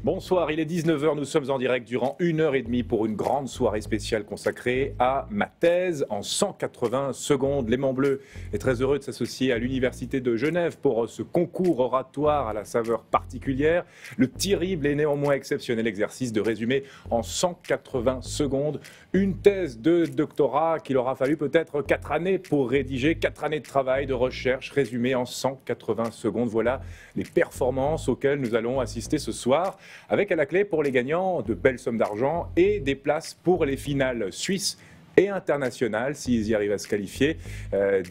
Bonsoir, il est 19 h, nous sommes en direct durant 1h30 pour une grande soirée spéciale consacrée à ma thèse en 180 secondes. Léman Bleu est très heureux de s'associer à l'Université de Genève pour ce concours oratoire à la saveur particulière. Le terrible et néanmoins exceptionnel exercice de résumer en 180 secondes une thèse de doctorat qu'il aura fallu peut-être 4 années pour rédiger, 4 années de travail, de recherche, résumée en 180 secondes. Voilà les performances auxquelles nous allons assister ce soir, avec à la clé pour les gagnants de belles sommes d'argent et des places pour les finales suisses et internationales, s'ils y arrivent à se qualifier.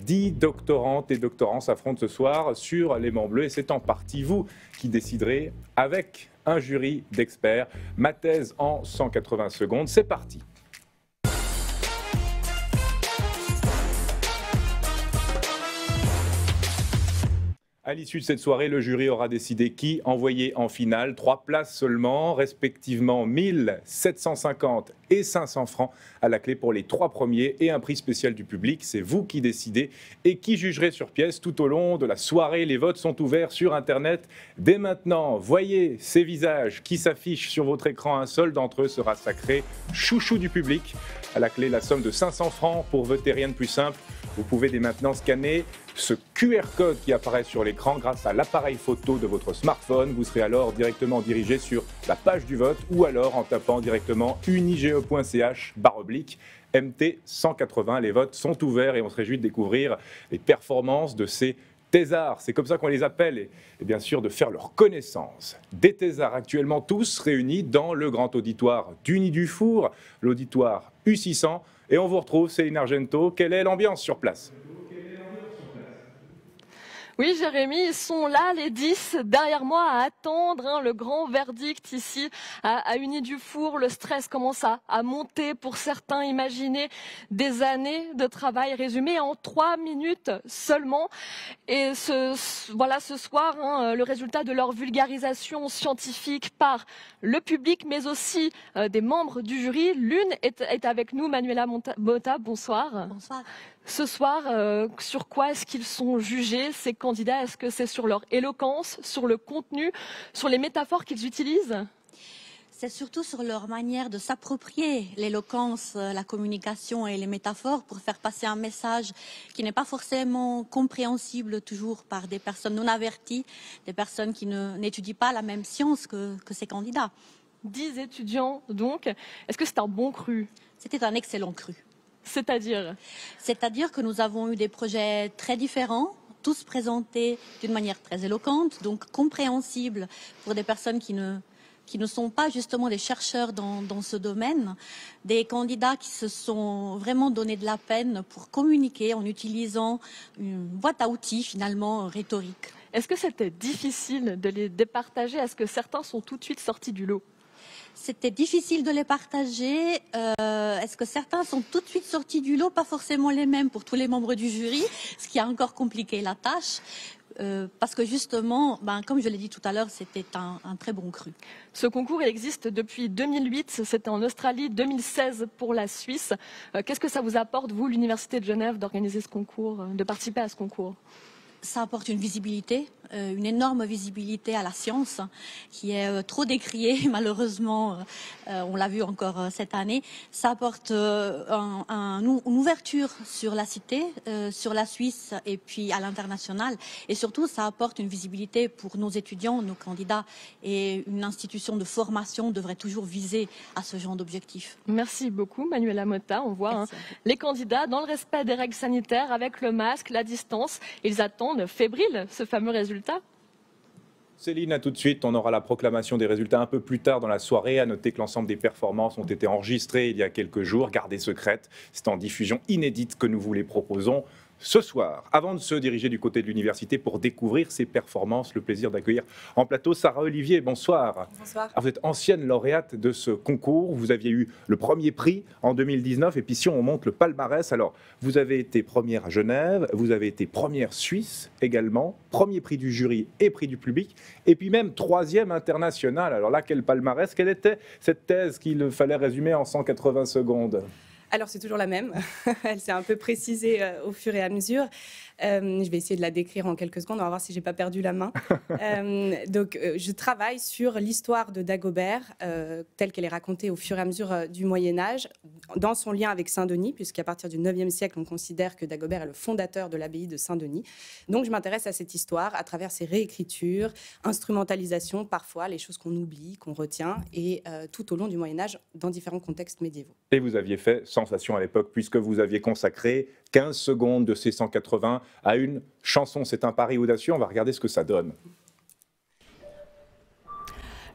10 doctorantes et doctorants s'affrontent ce soir sur Léman Bleu et c'est en partie vous qui déciderez avec un jury d'experts. Ma thèse en 180 secondes, c'est parti. À l'issue de cette soirée, le jury aura décidé qui envoyer en finale. 3 places seulement, respectivement 1 750 et 500 francs à la clé pour les 3 premiers et un prix spécial du public. C'est vous qui décidez et qui jugerez sur pièce tout au long de la soirée. Les votes sont ouverts sur Internet dès maintenant. Voyez ces visages qui s'affichent sur votre écran. Un seul d'entre eux sera sacré chouchou du public. À la clé, la somme de 500 francs. Pour voter, rien de plus simple. Vous pouvez dès maintenant scanner ce QR code qui apparaît sur l'écran grâce à l'appareil photo de votre smartphone. Vous serez alors directement dirigé sur la page du vote ou alors en tapant directement unige.ch/MT180. Les votes sont ouverts et on se réjouit de découvrir les performances de ces thésards. C'est comme ça qu'on les appelle et bien sûr de faire leur connaissance. Des thésards actuellement tous réunis dans le grand auditoire d'Uni Dufour, l'auditoire U600. Et on vous retrouve, Céline Argento. Quelle est l'ambiance sur place ? Oui, Jérémy, ils sont là, les 10, derrière moi, à attendre le grand verdict ici à Uni Dufour. Le stress commence à monter pour certains. Imaginez des années de travail résumées en 3 minutes seulement. Et voilà ce soir, le résultat de leur vulgarisation scientifique par le public, mais aussi des membres du jury. L'une est avec nous, Manuela Motta, bonsoir. Bonsoir. Ce soir, sur quoi est-ce qu'ils sont jugés, ces candidats? Est-ce que c'est sur leur éloquence, sur le contenu, sur les métaphores qu'ils utilisent? C'est surtout sur leur manière de s'approprier l'éloquence, la communication et les métaphores pour faire passer un message qui n'est pas forcément compréhensible toujours par des personnes non averties, des personnes qui n'étudient pas la même science que ces candidats. 10 étudiants donc. Est-ce que c'est un bon cru? C'était un excellent cru. C'est-à-dire que nous avons eu des projets très différents, tous présentés d'une manière très éloquente, donc compréhensible pour des personnes qui ne sont pas justement des chercheurs dans ce domaine, des candidats qui se sont vraiment donné de la peine pour communiquer en utilisant une boîte à outils finalement rhétorique. Est-ce que c'était difficile de les départager? Est-ce que certains sont tout de suite sortis du lot? C'était difficile de les partager. Est-ce que certains sont tout de suite sortis du lot? Pas forcément les mêmes pour tous les membres du jury, ce qui a encore compliqué la tâche. Parce que justement, comme je l'ai dit tout à l'heure, c'était un très bon cru. Ce concours il existe depuis 2008, c'était en Australie, 2016 pour la Suisse. Qu'est-ce que ça vous apporte, vous, l'Université de Genève, d'organiser ce concours, de participer à ce concours? Ça apporte une visibilité, une énorme visibilité à la science qui est trop décriée malheureusement, on l'a vu encore cette année. Ça apporte une ouverture sur la cité, sur la Suisse et puis à l'international. Et surtout, ça apporte une visibilité pour nos étudiants, nos candidats. Et une institution de formation devrait toujours viser à ce genre d'objectif. Merci beaucoup, Manuela Motta. On voit les candidats dans le respect des règles sanitaires, avec le masque, la distance. Ils attendent fébriles ce fameux résultat. Céline, à tout de suite. On aura la proclamation des résultats un peu plus tard dans la soirée. À noter que l'ensemble des performances ont été enregistrées il y a quelques jours, gardées secrètes. C'est en diffusion inédite que nous vous les proposons ce soir. Avant de se diriger du côté de l'université pour découvrir ses performances, le plaisir d'accueillir en plateau Sarah Olivier. Bonsoir. Bonsoir. Alors, vous êtes ancienne lauréate de ce concours. Vous aviez eu le premier prix en 2019. Et puis si on monte le palmarès, alors vous avez été première à Genève, vous avez été première suisse également, premier prix du jury et prix du public, et puis même 3e international. Alors là, quel palmarès? Quelle était cette thèse qu'il fallait résumer en 180 secondes? Alors c'est toujours la même, elle s'est un peu précisée au fur et à mesure. Je vais essayer de la décrire en quelques secondes, on va voir si je n'ai pas perdu la main. Je travaille sur l'histoire de Dagobert, telle qu'elle est racontée au fur et à mesure du Moyen-Âge, dans son lien avec Saint-Denis, puisqu'à partir du IXe siècle, on considère que Dagobert est le fondateur de l'abbaye de Saint-Denis. Donc je m'intéresse à cette histoire à travers ses réécritures, instrumentalisation, parfois les choses qu'on oublie, qu'on retient, et tout au long du Moyen-Âge, dans différents contextes médiévaux. Et vous aviez fait sensation à l'époque, puisque vous aviez consacré 15 secondes de ces 180 à une chanson. C'est un pari audacieux, on va regarder ce que ça donne.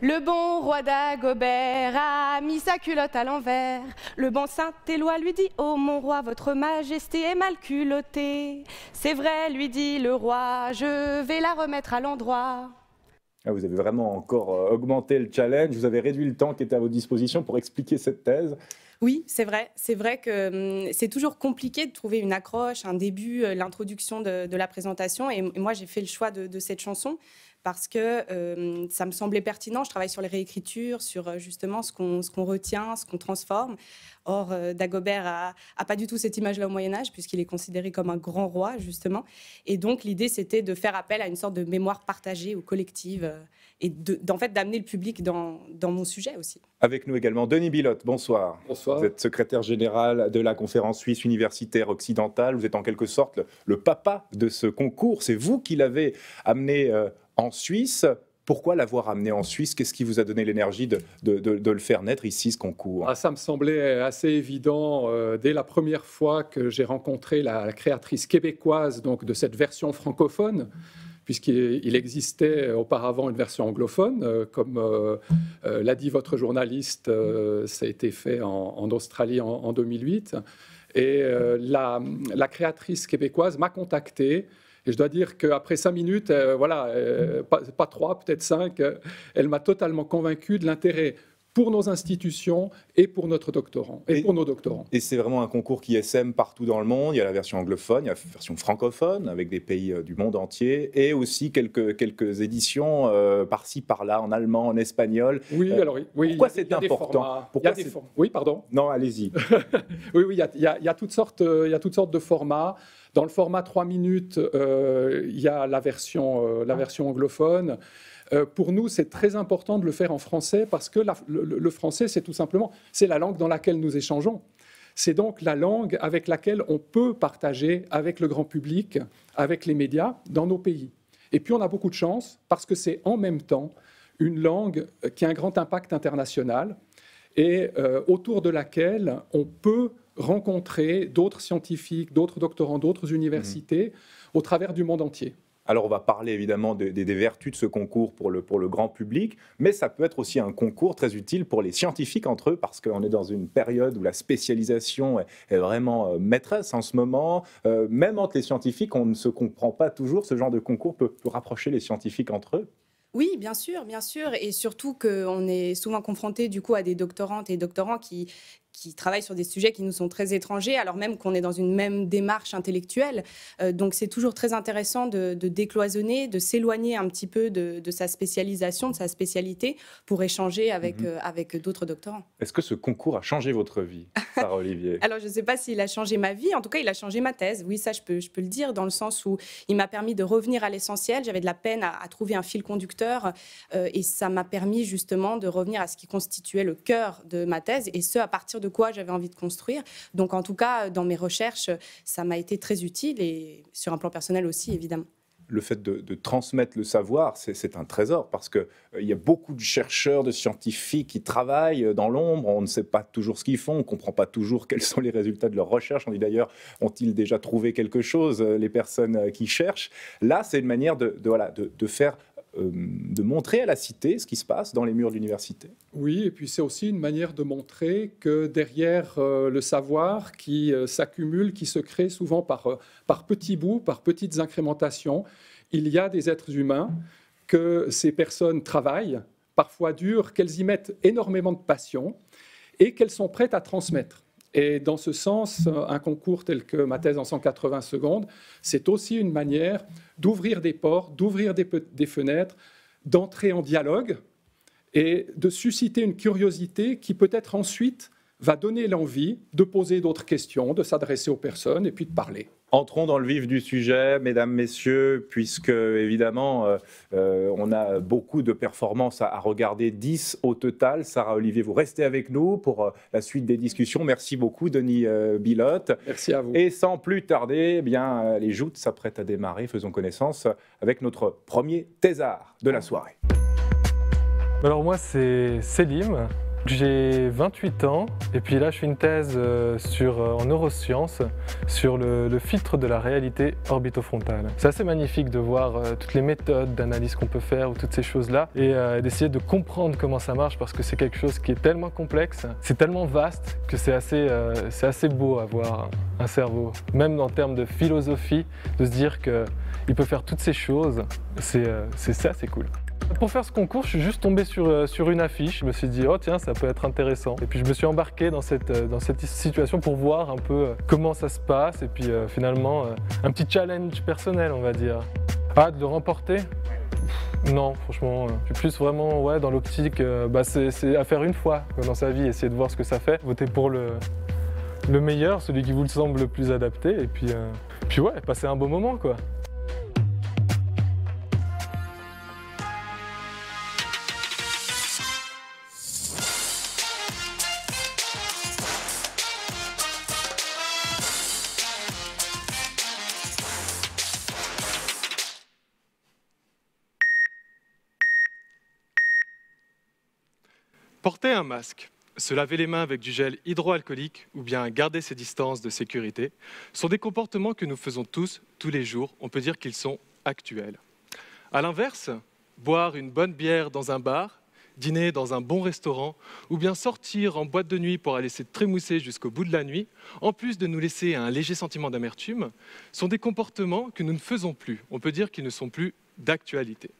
Le bon roi Dagobert a mis sa culotte à l'envers. Le bon Saint-Éloi lui dit « Oh mon roi, votre majesté est mal culottée. » « C'est vrai, lui dit le roi, je vais la remettre à l'endroit. » Vous avez vraiment encore augmenté le challenge, vous avez réduit le temps qui était à votre disposition pour expliquer cette thèse. Oui, c'est vrai. C'est vrai que c'est toujours compliqué de trouver une accroche, un début, l'introduction de la présentation. Et moi, j'ai fait le choix de cette chanson parce que ça me semblait pertinent. Je travaille sur les réécritures, sur justement ce qu'on retient, ce qu'on transforme. Or, Dagobert a pas du tout cette image-là au Moyen-Âge, puisqu'il est considéré comme un grand roi, justement. Et donc, l'idée, c'était de faire appel à une sorte de mémoire partagée ou collective et en fait, d'amener le public dans mon sujet aussi. Avec nous également Denis Bilotte, bonsoir. Bonsoir. Vous êtes secrétaire général de la conférence suisse universitaire occidentale. Vous êtes en quelque sorte le papa de ce concours. C'est vous qui l'avez amené en Suisse. Pourquoi l'avoir amené en Suisse? Qu'est-ce qui vous a donné l'énergie de le faire naître ici, ce concours? Ça me semblait assez évident dès la première fois que j'ai rencontré la créatrice québécoise donc, de cette version francophone, puisqu'il existait auparavant une version anglophone. Comme l'a dit votre journaliste, ça a été fait en Australie en 2008. Et la créatrice québécoise m'a contacté. Et je dois dire qu'après 5 minutes, pas 3, peut-être 5, elle m'a totalement convaincu de l'intérêt pour nos institutions et pour notre doctorant, et pour nos doctorants. Et c'est vraiment un concours qui essaime partout dans le monde. Il y a la version anglophone, il y a la version francophone avec des pays du monde entier, et aussi quelques éditions par-ci, par-là, en allemand, en espagnol. Oui, alors oui. Pourquoi c'est important? Oui, pardon. Non, allez-y. Oui, il y a toutes sortes de formats. Dans le format 3 minutes, il y a la version anglophone. Pour nous, c'est très important de le faire en français parce que le français, c'est tout simplement la langue dans laquelle nous échangeons. C'est donc la langue avec laquelle on peut partager avec le grand public, avec les médias dans nos pays. Et puis, on a beaucoup de chance parce que c'est en même temps une langue qui a un grand impact international et autour de laquelle on peut rencontrer d'autres scientifiques, d'autres doctorants, d'autres universités au travers du monde entier. Alors, on va parler évidemment des vertus de ce concours pour le grand public, mais ça peut être aussi un concours très utile pour les scientifiques entre eux, parce qu'on est dans une période où la spécialisation est vraiment maîtresse en ce moment. Même entre les scientifiques, on ne se comprend pas toujours. Ce genre de concours peut rapprocher les scientifiques entre eux. Oui, bien sûr, et surtout qu'on est souvent confronté du coup à des doctorantes et doctorants qui travaillent sur des sujets qui nous sont très étrangers, alors même qu'on est dans une même démarche intellectuelle. Donc c'est toujours très intéressant de décloisonner, de s'éloigner un petit peu de sa spécialisation, de sa spécialité, pour échanger avec d'autres doctorants. Est-ce que ce concours a changé votre vie, Sarah Olivier? Alors je ne sais pas s'il a changé ma vie, en tout cas il a changé ma thèse. Oui, ça je peux le dire, dans le sens où il m'a permis de revenir à l'essentiel. J'avais de la peine à trouver un fil conducteur et ça m'a permis justement de revenir à ce qui constituait le cœur de ma thèse, et ce, à partir de quoi j'avais envie de construire. Donc en tout cas, dans mes recherches, ça m'a été très utile, et sur un plan personnel aussi, évidemment. Le fait de transmettre le savoir, c'est un trésor, parce qu'il y a beaucoup de chercheurs, de scientifiques qui travaillent dans l'ombre. On ne sait pas toujours ce qu'ils font, on ne comprend pas toujours quels sont les résultats de leurs recherches. On dit d'ailleurs, ont-ils déjà trouvé quelque chose, les personnes qui cherchent? Là, c'est une manière de montrer à la cité ce qui se passe dans les murs de l'université. Oui, et puis c'est aussi une manière de montrer que derrière le savoir qui s'accumule, qui se crée souvent par petits bouts, par petites incrémentations, il y a des êtres humains, que ces personnes travaillent, parfois dur, qu'elles y mettent énormément de passion et qu'elles sont prêtes à transmettre. Et dans ce sens, un concours tel que ma thèse en 180 secondes, c'est aussi une manière d'ouvrir des portes, d'ouvrir des fenêtres, d'entrer en dialogue et de susciter une curiosité qui peut-être ensuite va donner l'envie de poser d'autres questions, de s'adresser aux personnes et puis de parler. Entrons dans le vif du sujet, mesdames, messieurs, puisque évidemment, on a beaucoup de performances à regarder, 10 au total. Sarah Olivier, vous restez avec nous pour la suite des discussions. Merci beaucoup, Denis Bilotte. Merci à vous. Et sans plus tarder, eh bien, les joutes s'apprêtent à démarrer. Faisons connaissance avec notre premier thésard de la soirée. Alors moi, c'est Selim. J'ai 28 ans et puis là je fais une thèse en neurosciences sur le filtre de la réalité orbitofrontale. C'est assez magnifique de voir toutes les méthodes d'analyse qu'on peut faire ou toutes ces choses-là et d'essayer de comprendre comment ça marche parce que c'est quelque chose qui est tellement complexe, c'est tellement vaste que c'est assez beau à voir un cerveau. Même en termes de philosophie, de se dire qu'il peut faire toutes ces choses, c'est assez cool. Pour faire ce concours, je suis juste tombé sur une affiche. Je me suis dit, oh tiens, ça peut être intéressant. Et puis je me suis embarqué dans cette situation pour voir un peu comment ça se passe. Et puis finalement, un petit challenge personnel, on va dire. Ah, de le remporter ? Non, franchement, je suis plus vraiment dans l'optique, c'est à faire une fois dans sa vie, essayer de voir ce que ça fait. Voter pour le meilleur, celui qui vous semble le plus adapté. Et puis ouais, passer un beau moment, quoi. Porter un masque, se laver les mains avec du gel hydroalcoolique ou bien garder ses distances de sécurité sont des comportements que nous faisons tous les jours. On peut dire qu'ils sont actuels. A l'inverse, boire une bonne bière dans un bar, dîner dans un bon restaurant ou bien sortir en boîte de nuit pour aller se trémousser jusqu'au bout de la nuit, en plus de nous laisser un léger sentiment d'amertume, sont des comportements que nous ne faisons plus. On peut dire qu'ils ne sont plus d'actualité.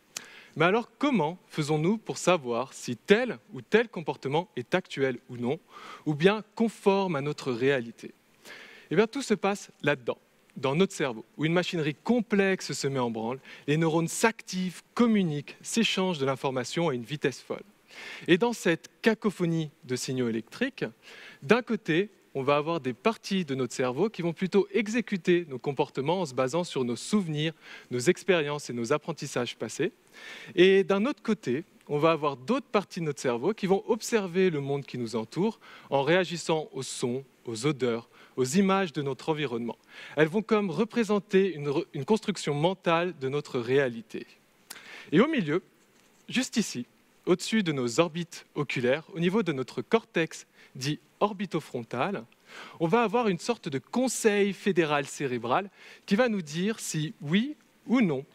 Mais alors, comment faisons-nous pour savoir si tel ou tel comportement est actuel ou non, ou bien conforme à notre réalité ? Eh bien, tout se passe là-dedans, dans notre cerveau, où une machinerie complexe se met en branle, les neurones s'activent, communiquent, s'échangent de l'information à une vitesse folle. Et dans cette cacophonie de signaux électriques, d'un côté, on va avoir des parties de notre cerveau qui vont plutôt exécuter nos comportements en se basant sur nos souvenirs, nos expériences et nos apprentissages passés. Et d'un autre côté, on va avoir d'autres parties de notre cerveau qui vont observer le monde qui nous entoure en réagissant aux sons, aux odeurs, aux images de notre environnement. Elles vont comme représenter une construction mentale de notre réalité. Et au milieu, juste ici, au-dessus de nos orbites oculaires, au niveau de notre cortex dit orbitofrontal, on va avoir une sorte de conseil fédéral cérébral qui va nous dire si oui ou non,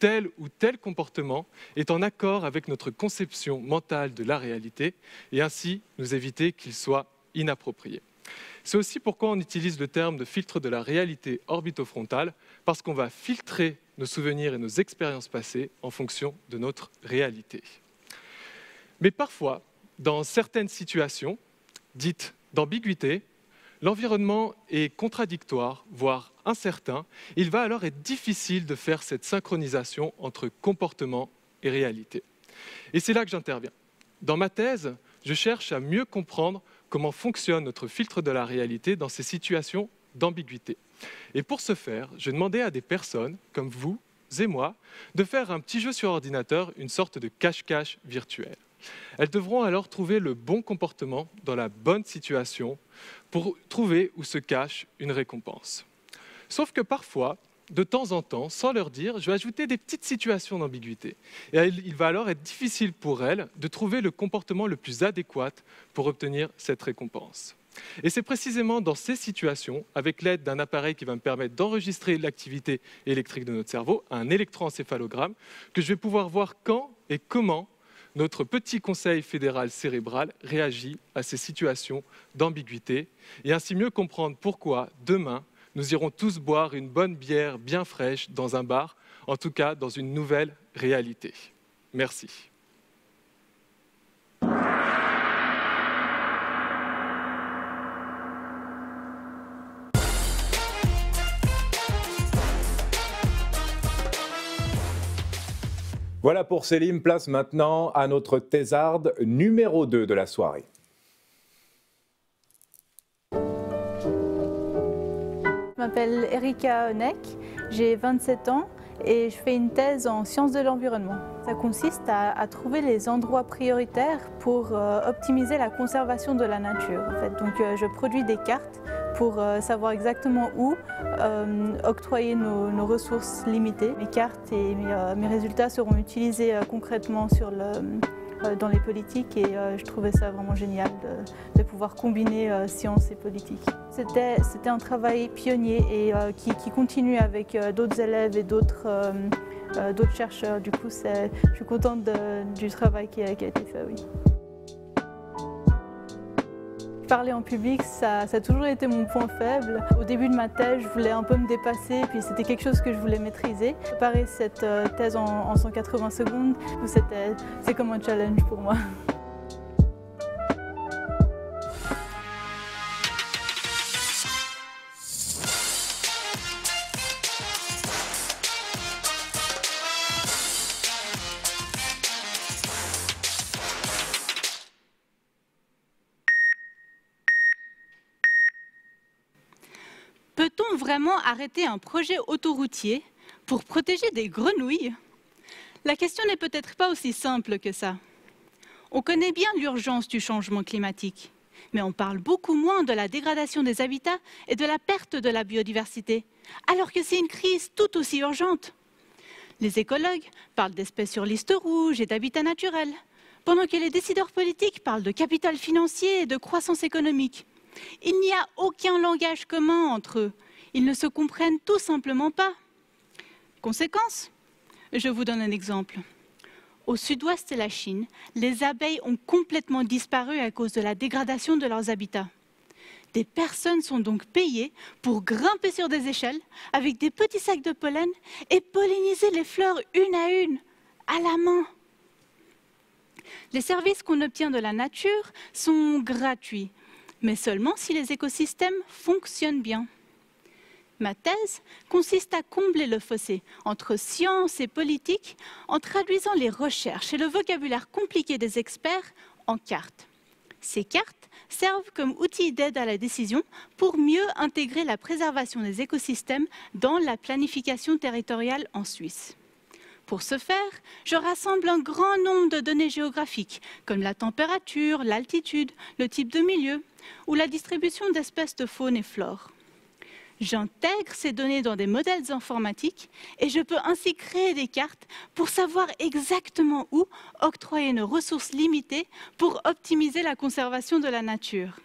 tel ou tel comportement est en accord avec notre conception mentale de la réalité et ainsi nous éviter qu'il soit inapproprié. C'est aussi pourquoi on utilise le terme de filtre de la réalité orbitofrontale, parce qu'on va filtrer nos souvenirs et nos expériences passées en fonction de notre réalité. Mais parfois, dans certaines situations, dites d'ambiguïté, l'environnement est contradictoire, voire incertain. Il va alors être difficile de faire cette synchronisation entre comportement et réalité. Et c'est là que j'interviens. Dans ma thèse, je cherche à mieux comprendre comment fonctionne notre filtre de la réalité dans ces situations d'ambiguïté. Et pour ce faire, je demandais à des personnes, comme vous et moi, de faire un petit jeu sur ordinateur, une sorte de cache-cache virtuel. Elles devront alors trouver le bon comportement dans la bonne situation pour trouver où se cache une récompense. Sauf que parfois, de temps en temps, sans leur dire, je vais ajouter des petites situations d'ambiguïté. Et il va alors être difficile pour elles de trouver le comportement le plus adéquat pour obtenir cette récompense. Et c'est précisément dans ces situations, avec l'aide d'un appareil qui va me permettre d'enregistrer l'activité électrique de notre cerveau, un électroencéphalogramme, que je vais pouvoir voir quand et comment notre petit conseil fédéral cérébral réagit à ces situations d'ambiguïté et ainsi mieux comprendre pourquoi demain, nous irons tous boire une bonne bière bien fraîche dans un bar, en tout cas dans une nouvelle réalité. Merci. Voilà pour Selim, place maintenant à notre thésarde numéro 2 de la soirée. Je m'appelle Erika Honeck, j'ai 27 ans et je fais une thèse en sciences de l'environnement. Ça consiste à trouver les endroits prioritaires pour optimiser la conservation de la nature. En fait. Donc je produis des cartes pour savoir exactement où octroyer nos ressources limitées. Mes cartes et mes résultats seront utilisés concrètement dans les politiques et je trouvais ça vraiment génial de pouvoir combiner science et politique. C'était un travail pionnier et qui continue avec d'autres élèves et d'autres chercheurs. Du coup, je suis contente du travail qui a été fait, oui. Parler en public, ça a toujours été mon point faible. Au début de ma thèse, je voulais un peu me dépasser, puis c'était quelque chose que je voulais maîtriser. Préparer cette thèse en 180 secondes, c'est comme un challenge pour moi. Peut-on vraiment arrêter un projet autoroutier pour protéger des grenouilles? La question n'est peut-être pas aussi simple que ça. On connaît bien l'urgence du changement climatique, mais on parle beaucoup moins de la dégradation des habitats et de la perte de la biodiversité, alors que c'est une crise tout aussi urgente. Les écologues parlent d'espèces sur liste rouge et d'habitats naturels, pendant que les décideurs politiques parlent de capital financier et de croissance économique. Il n'y a aucun langage commun entre eux. Ils ne se comprennent tout simplement pas. Conséquence, je vous donne un exemple. Au sud-ouest de la Chine, les abeilles ont complètement disparu à cause de la dégradation de leurs habitats. Des personnes sont donc payées pour grimper sur des échelles avec des petits sacs de pollen et polliniser les fleurs une à la main. Les services qu'on obtient de la nature sont gratuits, mais seulement si les écosystèmes fonctionnent bien. Ma thèse consiste à combler le fossé entre science et politique en traduisant les recherches et le vocabulaire compliqué des experts en cartes. Ces cartes servent comme outil d'aide à la décision pour mieux intégrer la préservation des écosystèmes dans la planification territoriale en Suisse. Pour ce faire, je rassemble un grand nombre de données géographiques, comme la température, l'altitude, le type de milieu ou la distribution d'espèces de faune et flore. J'intègre ces données dans des modèles informatiques et je peux ainsi créer des cartes pour savoir exactement où octroyer nos ressources limitées pour optimiser la conservation de la nature.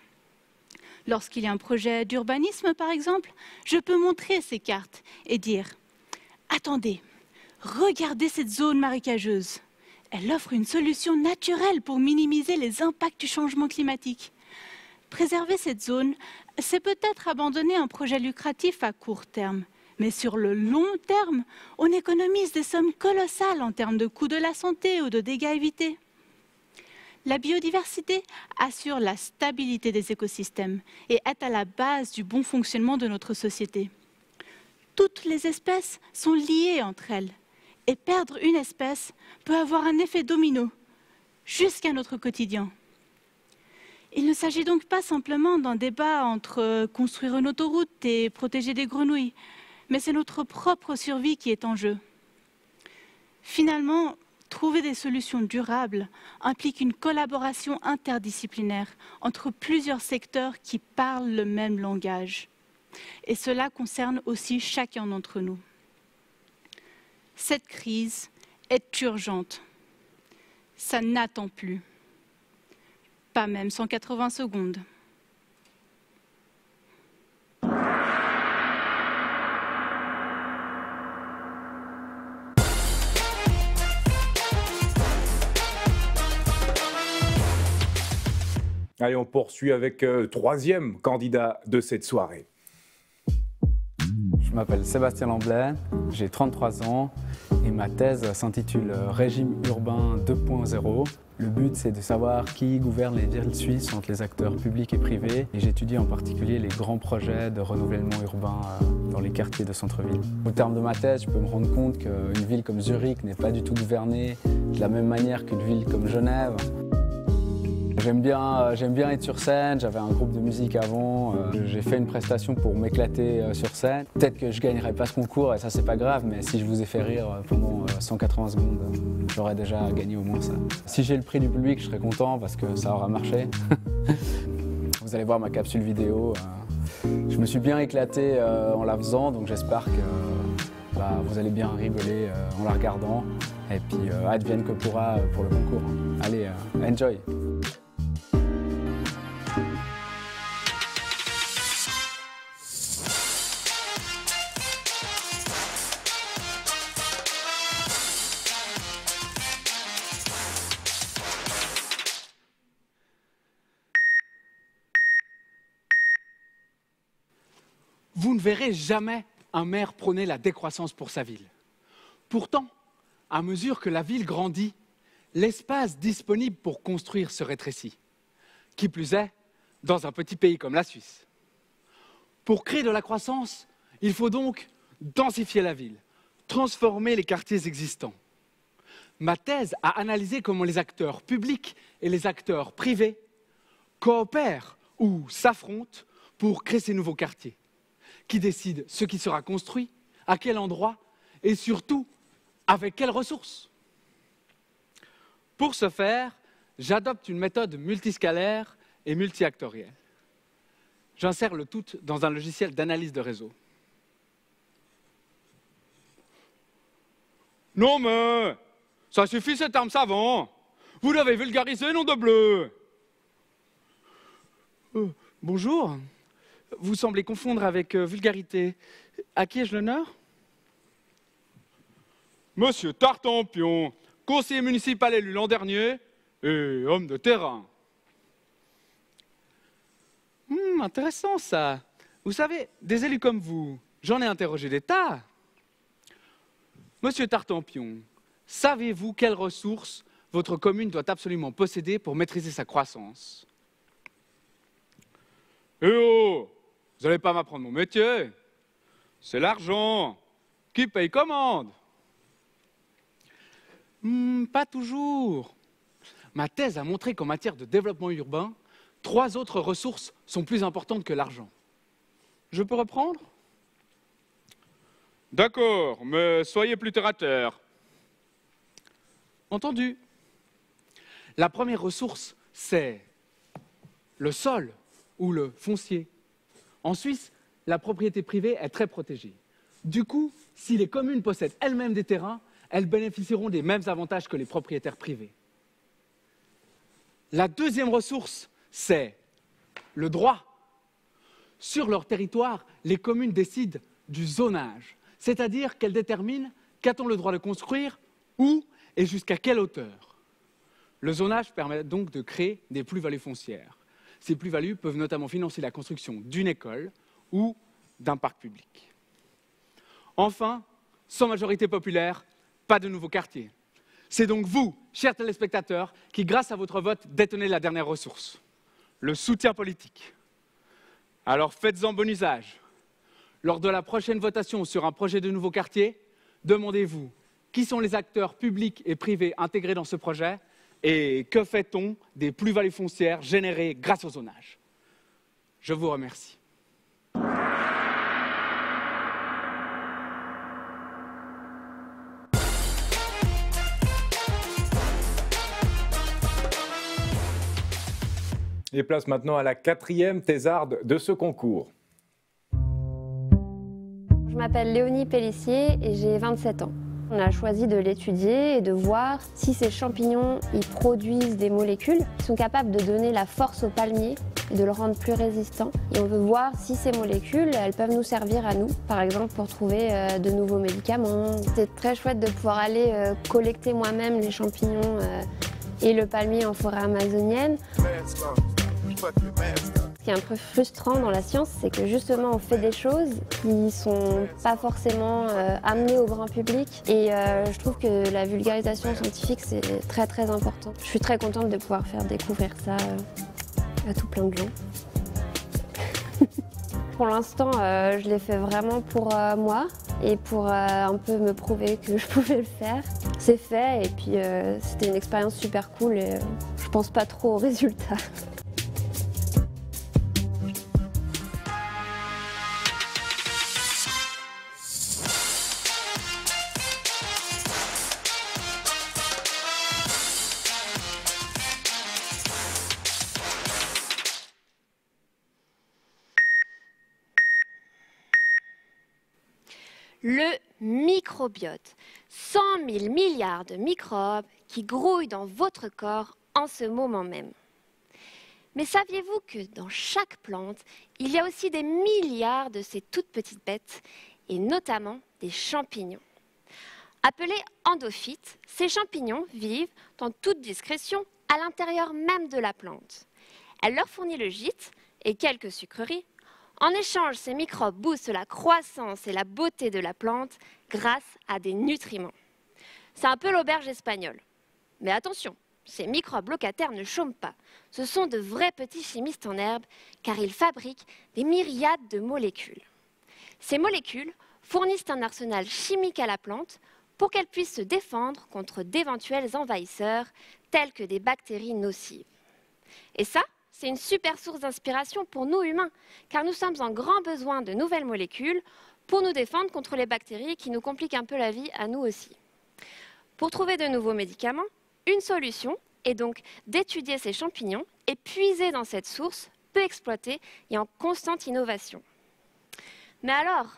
Lorsqu'il y a un projet d'urbanisme, par exemple, je peux montrer ces cartes et dire « Attendez, regardez cette zone marécageuse. Elle offre une solution naturelle pour minimiser les impacts du changement climatique. Préserver cette zone, c'est peut-être abandonner un projet lucratif à court terme. Mais sur le long terme, on économise des sommes colossales en termes de coûts de la santé ou de dégâts évités. La biodiversité assure la stabilité des écosystèmes et est à la base du bon fonctionnement de notre société. Toutes les espèces sont liées entre elles. Et perdre une espèce peut avoir un effet domino jusqu'à notre quotidien. Il ne s'agit donc pas simplement d'un débat entre construire une autoroute et protéger des grenouilles, mais c'est notre propre survie qui est en jeu. Finalement, trouver des solutions durables implique une collaboration interdisciplinaire entre plusieurs secteurs qui parlent le même langage. Et cela concerne aussi chacun d'entre nous. Cette crise est urgente. Ça n'attend plus. Pas même 180 secondes. Allez, on poursuit avec le troisième candidat de cette soirée. Je m'appelle Sébastien Lamblay, j'ai 33 ans et ma thèse s'intitule « Régime urbain 2.0 ». Le but, c'est de savoir qui gouverne les villes suisses entre les acteurs publics et privés. Et j'étudie en particulier les grands projets de renouvellement urbain dans les quartiers de centre-ville. Au terme de ma thèse, je peux me rendre compte qu'une ville comme Zurich n'est pas du tout gouvernée de la même manière qu'une ville comme Genève. J'aime bien être sur scène, j'avais un groupe de musique avant, j'ai fait une prestation pour m'éclater sur scène. Peut-être que je gagnerai pas ce concours et ça c'est pas grave, mais si je vous ai fait rire pendant 180 secondes, j'aurais déjà gagné au moins ça. Si j'ai le prix du public, je serai content parce que ça aura marché. Vous allez voir ma capsule vidéo. Je me suis bien éclaté en la faisant, donc j'espère que vous allez bien rigoler en la regardant. Et puis advienne que pourra pour le concours. Allez, enjoy! Vous ne verrez jamais un maire prôner la décroissance pour sa ville. Pourtant, à mesure que la ville grandit, l'espace disponible pour construire se rétrécit. Qui plus est, dans un petit pays comme la Suisse. Pour créer de la croissance, il faut donc densifier la ville, transformer les quartiers existants. Ma thèse a analysé comment les acteurs publics et les acteurs privés coopèrent ou s'affrontent pour créer ces nouveaux quartiers. Qui décide ce qui sera construit, à quel endroit et surtout avec quelles ressources. Pour ce faire, j'adopte une méthode multiscalaire et multi-actorielle. J'insère le tout dans un logiciel d'analyse de réseau. Non mais, ça suffit ces termes savants. Vous l'avez vulgarisé, nom de bleu. Bonjour. Vous semblez confondre avec vulgarité. À qui ai-je l'honneur? Monsieur Tartampion, conseiller municipal élu l'an dernier et homme de terrain. Intéressant ça. Vous savez, des élus comme vous, j'en ai interrogé des tas. Monsieur Tartampion, savez-vous quelles ressources votre commune doit absolument posséder pour maîtriser sa croissance? Eh oh! Vous n'allez pas m'apprendre mon métier. C'est l'argent. Qui paye commande? Pas toujours. Ma thèse a montré qu'en matière de développement urbain, 3 autres ressources sont plus importantes que l'argent. Je peux reprendre? D'accord, mais soyez plus terre à terre. Entendu. La première ressource, c'est le sol ou le foncier. En Suisse, la propriété privée est très protégée. Du coup, si les communes possèdent elles-mêmes des terrains, elles bénéficieront des mêmes avantages que les propriétaires privés. La deuxième ressource, c'est le droit. Sur leur territoire, les communes décident du zonage, c'est-à-dire qu'elles déterminent qu'a-t-on le droit de construire, où et jusqu'à quelle hauteur. Le zonage permet donc de créer des plus-values foncières. Ces plus-values peuvent notamment financer la construction d'une école ou d'un parc public. Enfin, sans majorité populaire, pas de nouveaux quartiers. C'est donc vous, chers téléspectateurs, qui, grâce à votre vote, détenez la dernière ressource, le soutien politique. Alors faites-en bon usage. Lors de la prochaine votation sur un projet de nouveau quartier, demandez-vous qui sont les acteurs publics et privés intégrés dans ce projet et que fait-on des plus-values foncières générées grâce au zonage. Je vous remercie. Et place maintenant à la 4e thésarde de ce concours. Je m'appelle Léonie Pellissier et j'ai 27 ans. On a choisi de l'étudier et de voir si ces champignons ils produisent des molécules qui sont capables de donner la force au palmier et de le rendre plus résistant. Et on veut voir si ces molécules, elles peuvent nous servir à nous, par exemple pour trouver de nouveaux médicaments. C'est très chouette de pouvoir aller collecter moi-même les champignons et le palmier en forêt amazonienne. Ce qui est un peu frustrant dans la science, c'est que justement on fait des choses qui ne sont pas forcément amenées au grand public et je trouve que la vulgarisation scientifique c'est très très important. Je suis très contente de pouvoir faire découvrir ça à tout plein de gens. Pour l'instant, je l'ai fait vraiment pour moi. et pour un peu me prouver que je pouvais le faire. C'est fait et puis c'était une expérience super cool et je pense pas trop au résultat. Le microbiote, 100 000 milliards de microbes qui grouillent dans votre corps en ce moment même. Mais saviez-vous que dans chaque plante, il y a aussi des milliards de ces toutes petites bêtes, et notamment des champignons. Appelés endophytes, ces champignons vivent en toute discrétion à l'intérieur même de la plante. Elle leur fournit le gîte et quelques sucreries. En échange, ces microbes boostent la croissance et la beauté de la plante grâce à des nutriments. C'est un peu l'auberge espagnole. Mais attention, ces microbes locataires ne chôment pas. Ce sont de vrais petits chimistes en herbe car ils fabriquent des myriades de molécules. Ces molécules fournissent un arsenal chimique à la plante pour qu'elle puisse se défendre contre d'éventuels envahisseurs tels que des bactéries nocives. Et ça, c'est une super source d'inspiration pour nous humains, car nous sommes en grand besoin de nouvelles molécules pour nous défendre contre les bactéries qui nous compliquent un peu la vie à nous aussi. Pour trouver de nouveaux médicaments, une solution est donc d'étudier ces champignons et puiser dans cette source peu exploitée et en constante innovation. Mais alors,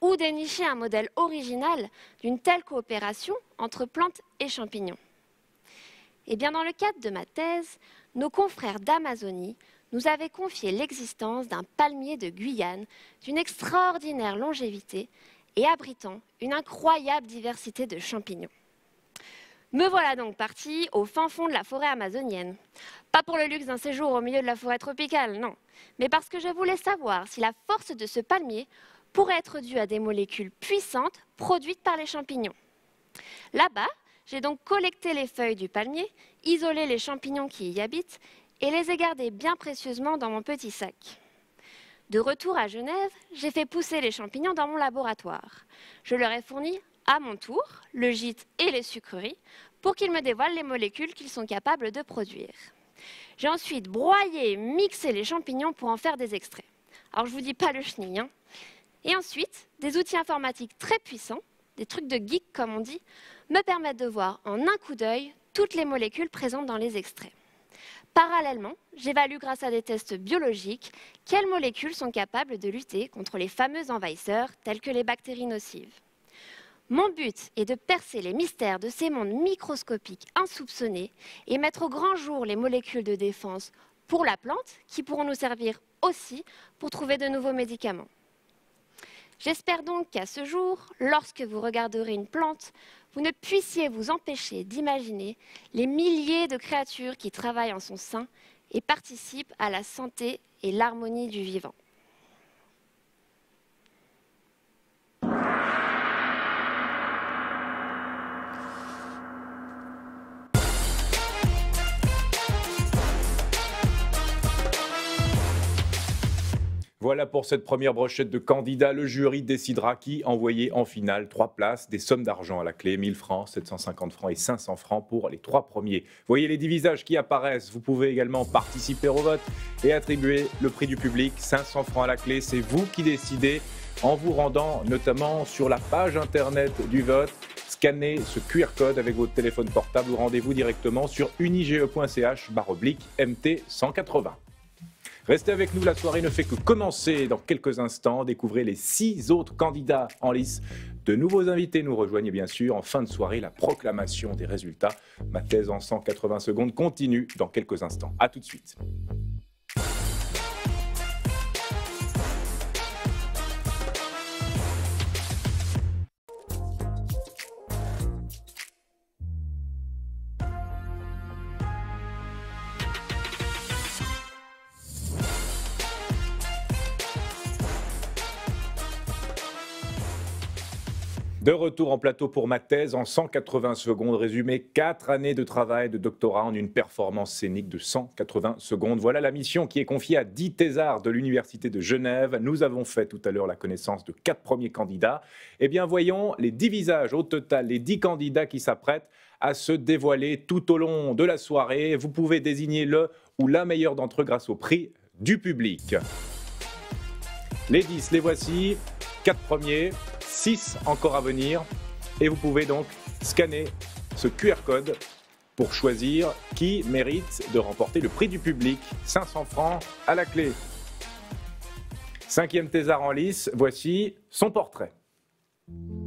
où dénicher un modèle original d'une telle coopération entre plantes et champignons? Eh bien, dans le cadre de ma thèse, nos confrères d'Amazonie nous avaient confié l'existence d'un palmier de Guyane d'une extraordinaire longévité et abritant une incroyable diversité de champignons. Me voilà donc partie au fin fond de la forêt amazonienne. Pas pour le luxe d'un séjour au milieu de la forêt tropicale, non, mais parce que je voulais savoir si la force de ce palmier pourrait être due à des molécules puissantes produites par les champignons. Là-bas, j'ai donc collecté les feuilles du palmier, isolé les champignons qui y habitent et les ai gardés bien précieusement dans mon petit sac. De retour à Genève, j'ai fait pousser les champignons dans mon laboratoire. Je leur ai fourni à mon tour le gîte et les sucreries pour qu'ils me dévoilent les molécules qu'ils sont capables de produire. J'ai ensuite broyé et mixé les champignons pour en faire des extraits. Alors je vous dis pas le chenille, hein. Et ensuite, des outils informatiques très puissants, des trucs de geek comme on dit, me permettent de voir en un coup d'œil toutes les molécules présentes dans les extraits. Parallèlement, j'évalue grâce à des tests biologiques quelles molécules sont capables de lutter contre les fameux envahisseurs tels que les bactéries nocives. Mon but est de percer les mystères de ces mondes microscopiques insoupçonnés et mettre au grand jour les molécules de défense pour la plante qui pourront nous servir aussi pour trouver de nouveaux médicaments. J'espère donc qu'à ce jour, lorsque vous regarderez une plante, vous ne puissiez vous empêcher d'imaginer les milliers de créatures qui travaillent en son sein et participent à la santé et l'harmonie du vivant. Voilà pour cette première brochette de candidats. Le jury décidera qui envoyer en finale 3 places, des sommes d'argent à la clé, 1000 francs, 750 francs et 500 francs pour les 3 premiers. Voyez les 10 visages qui apparaissent. Vous pouvez également participer au vote et attribuer le prix du public, 500 francs à la clé. C'est vous qui décidez en vous rendant notamment sur la page internet du vote. Scannez ce QR code avec votre téléphone portable ou rendez-vous directement sur unige.ch/MT180. Restez avec nous, la soirée ne fait que commencer dans quelques instants. Découvrez les 6 autres candidats en lice. De nouveaux invités nous rejoignent bien sûr. En fin de soirée, la proclamation des résultats. Ma thèse en 180 secondes continue dans quelques instants. A tout de suite. De retour en plateau pour ma thèse en 180 secondes. Résumé 4 années de travail de doctorat en une performance scénique de 180 secondes. Voilà la mission qui est confiée à 10 thésards de l'Université de Genève. Nous avons fait tout à l'heure la connaissance de 4 premiers candidats. Eh bien, voyons les 10 visages au total, les 10 candidats qui s'apprêtent à se dévoiler tout au long de la soirée. Vous pouvez désigner le ou la meilleure d'entre eux grâce au prix du public. Les 10, les voici. 4 premiers. 6 encore à venir et vous pouvez donc scanner ce QR code pour choisir qui mérite de remporter le prix du public. 500 francs à la clé. 5e thésard en lice, voici son portrait.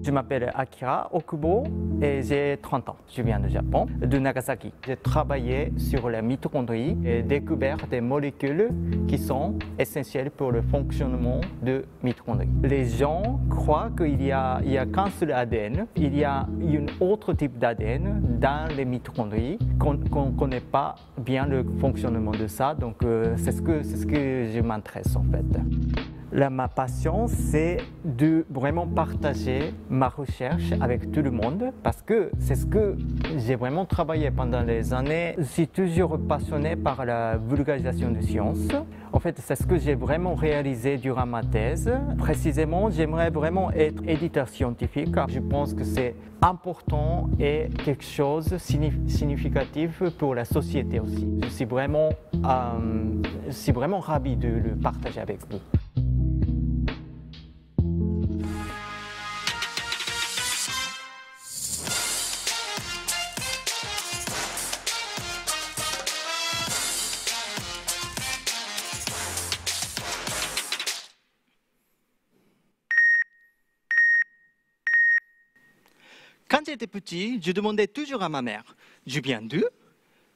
Je m'appelle Akira Okubo et j'ai 30 ans. Je viens du Japon, de Nagasaki. J'ai travaillé sur les mitochondries et découvert des molécules qui sont essentielles pour le fonctionnement de mitochondries. Les gens croient qu'il y a qu'un seul ADN. Il y a un autre type d'ADN dans les mitochondries qu'on ne connaît pas bien le fonctionnement de ça. Donc c'est ce que je m'intéresse en fait. Ma passion, c'est de vraiment partager ma recherche avec tout le monde parce que c'est ce que j'ai vraiment travaillé pendant les années. Je suis toujours passionné par la vulgarisation de sciences. En fait, c'est ce que j'ai vraiment réalisé durant ma thèse. Précisément, j'aimerais vraiment être éditeur scientifique. Je pense que c'est important et quelque chose de significatif pour la société aussi. Je suis vraiment ravi de le partager avec vous. Quand j'étais petit, je demandais toujours à ma mère, je viens d'où?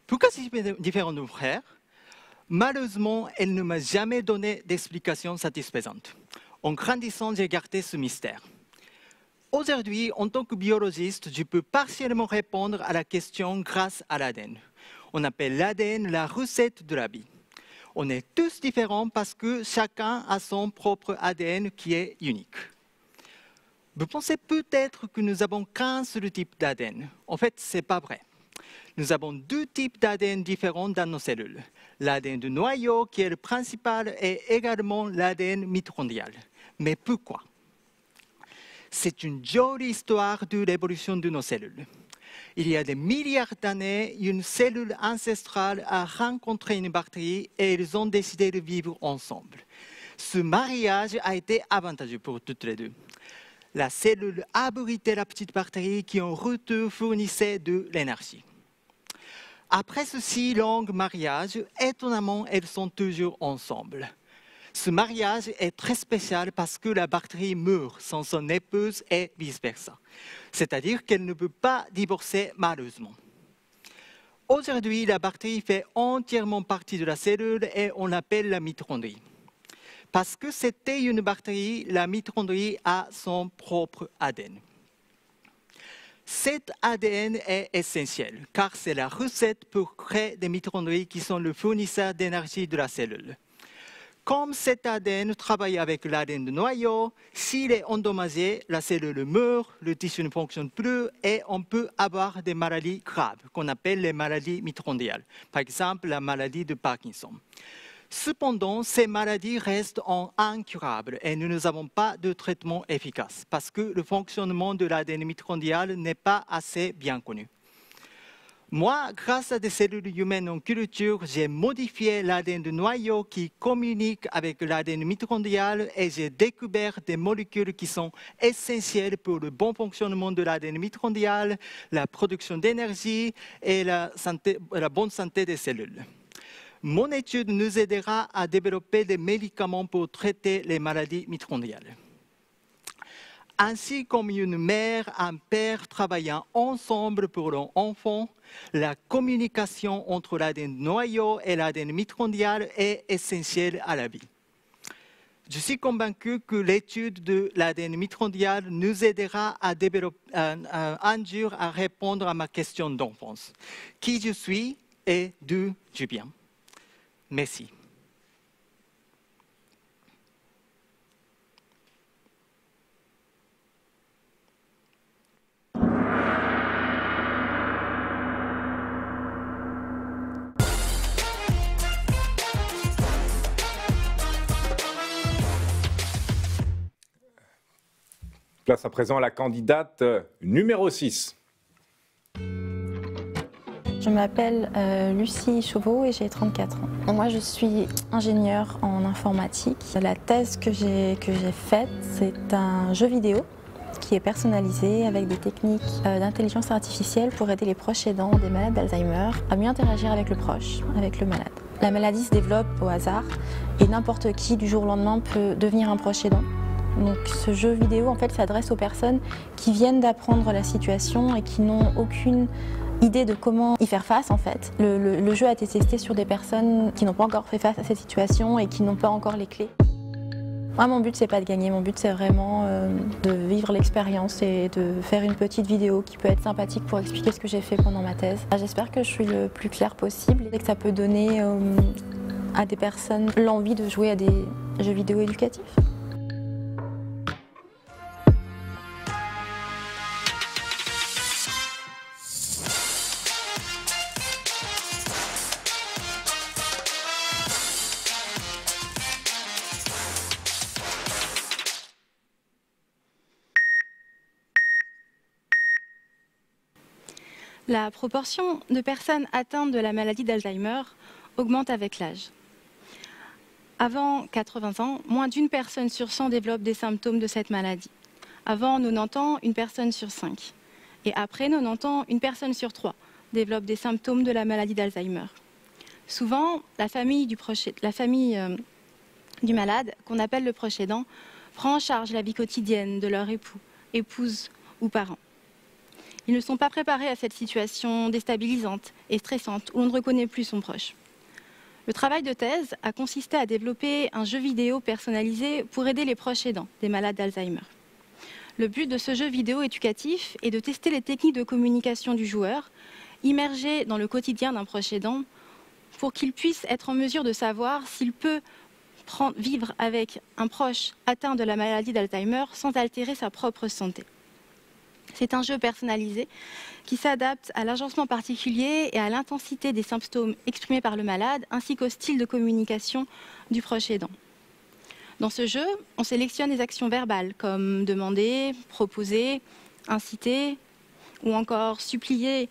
Pourquoi je suis différent de mon frère? Malheureusement, elle ne m'a jamais donné d'explication satisfaisante. En grandissant, j'ai gardé ce mystère. Aujourd'hui, en tant que biologiste, je peux partiellement répondre à la question grâce à l'ADN. On appelle l'ADN la recette de la vie. On est tous différents parce que chacun a son propre ADN qui est unique. Vous pensez peut-être que nous avons qu'un seul type d'ADN. En fait, ce n'est pas vrai. Nous avons 2 types d'ADN différents dans nos cellules. L'ADN du noyau, qui est le principal, et également l'ADN mitochondrial. Mais pourquoi? C'est une jolie histoire de l'évolution de nos cellules. Il y a des milliards d'années, une cellule ancestrale a rencontré une bactérie et ils ont décidé de vivre ensemble. Ce mariage a été avantageux pour toutes les deux. La cellule abritait la petite bactérie qui en retour fournissait de l'énergie. Après ce si long mariage, étonnamment, elles sont toujours ensemble. Ce mariage est très spécial parce que la bactérie meurt sans son épouse et vice-versa. C'est-à-dire qu'elle ne peut pas divorcer malheureusement. Aujourd'hui, la bactérie fait entièrement partie de la cellule et on l'appelle la mitochondrie. Parce que c'était une bactérie, la mitochondrie a son propre ADN. Cet ADN est essentiel car c'est la recette pour créer des mitochondries qui sont le fournisseur d'énergie de la cellule. Comme cet ADN travaille avec l'ADN du noyau, s'il est endommagé, la cellule meurt, le tissu ne fonctionne plus et on peut avoir des maladies graves qu'on appelle les maladies mitochondriales. Par exemple, la maladie de Parkinson. Cependant, ces maladies restent incurables et nous n'avons pas de traitement efficace parce que le fonctionnement de l'ADN mitochondrial n'est pas assez bien connu. Moi, grâce à des cellules humaines en culture, j'ai modifié l'ADN du noyau qui communique avec l'ADN mitochondrial et j'ai découvert des molécules qui sont essentielles pour le bon fonctionnement de l'ADN mitochondrial, la production d'énergie et la bonne santé des cellules. Mon étude nous aidera à développer des médicaments pour traiter les maladies mitochondriales. Ainsi comme une mère et un père travaillant ensemble pour leur enfant, la communication entre l'ADN noyau et l'ADN mitochondrial est essentielle à la vie. Je suis convaincu que l'étude de l'ADN mitochondrial nous aidera à développer un jour à répondre à ma question d'enfance. Qui je suis et d'où je viens. Merci. Place à présent la candidate numéro 6. Je m'appelle Lucie Chauveau et j'ai 34 ans. Moi, je suis ingénieure en informatique. La thèse que j'ai faite, c'est un jeu vidéo qui est personnalisé avec des techniques d'intelligence artificielle pour aider les proches aidants des malades d'Alzheimer à mieux interagir avec le proche, avec le malade. La maladie se développe au hasard et n'importe qui du jour au lendemain peut devenir un proche aidant. Donc ce jeu vidéo en fait s'adresse aux personnes qui viennent d'apprendre la situation et qui n'ont aucune idée de comment y faire face en fait. Le jeu a été testé sur des personnes qui n'ont pas encore fait face à cette situation et qui n'ont pas encore les clés. Moi, mon but c'est pas de gagner, mon but c'est vraiment de vivre l'expérience et de faire une petite vidéo qui peut être sympathique pour expliquer ce que j'ai fait pendant ma thèse. J'espère que je suis le plus claire possible et que ça peut donner à des personnes l'envie de jouer à des jeux vidéo éducatifs. La proportion de personnes atteintes de la maladie d'Alzheimer augmente avec l'âge. Avant 80 ans, moins d'une personne sur 100 développe des symptômes de cette maladie. Avant 90 ans, une personne sur 5. Et après 90 ans, une personne sur 3 développe des symptômes de la maladie d'Alzheimer. Souvent, la famille du malade, qu'on appelle le proche aidant, prend en charge la vie quotidienne de leur époux, épouse ou parent. Ils ne sont pas préparés à cette situation déstabilisante et stressante où on ne reconnaît plus son proche. Le travail de thèse a consisté à développer un jeu vidéo personnalisé pour aider les proches aidants des malades d'Alzheimer. Le but de ce jeu vidéo éducatif est de tester les techniques de communication du joueur, immergé dans le quotidien d'un proche aidant, pour qu'il puisse être en mesure de savoir s'il peut vivre avec un proche atteint de la maladie d'Alzheimer sans altérer sa propre santé. C'est un jeu personnalisé qui s'adapte à l'agencement particulier et à l'intensité des symptômes exprimés par le malade, ainsi qu'au style de communication du proche aidant. Dans ce jeu, on sélectionne des actions verbales comme demander, proposer, inciter ou encore supplier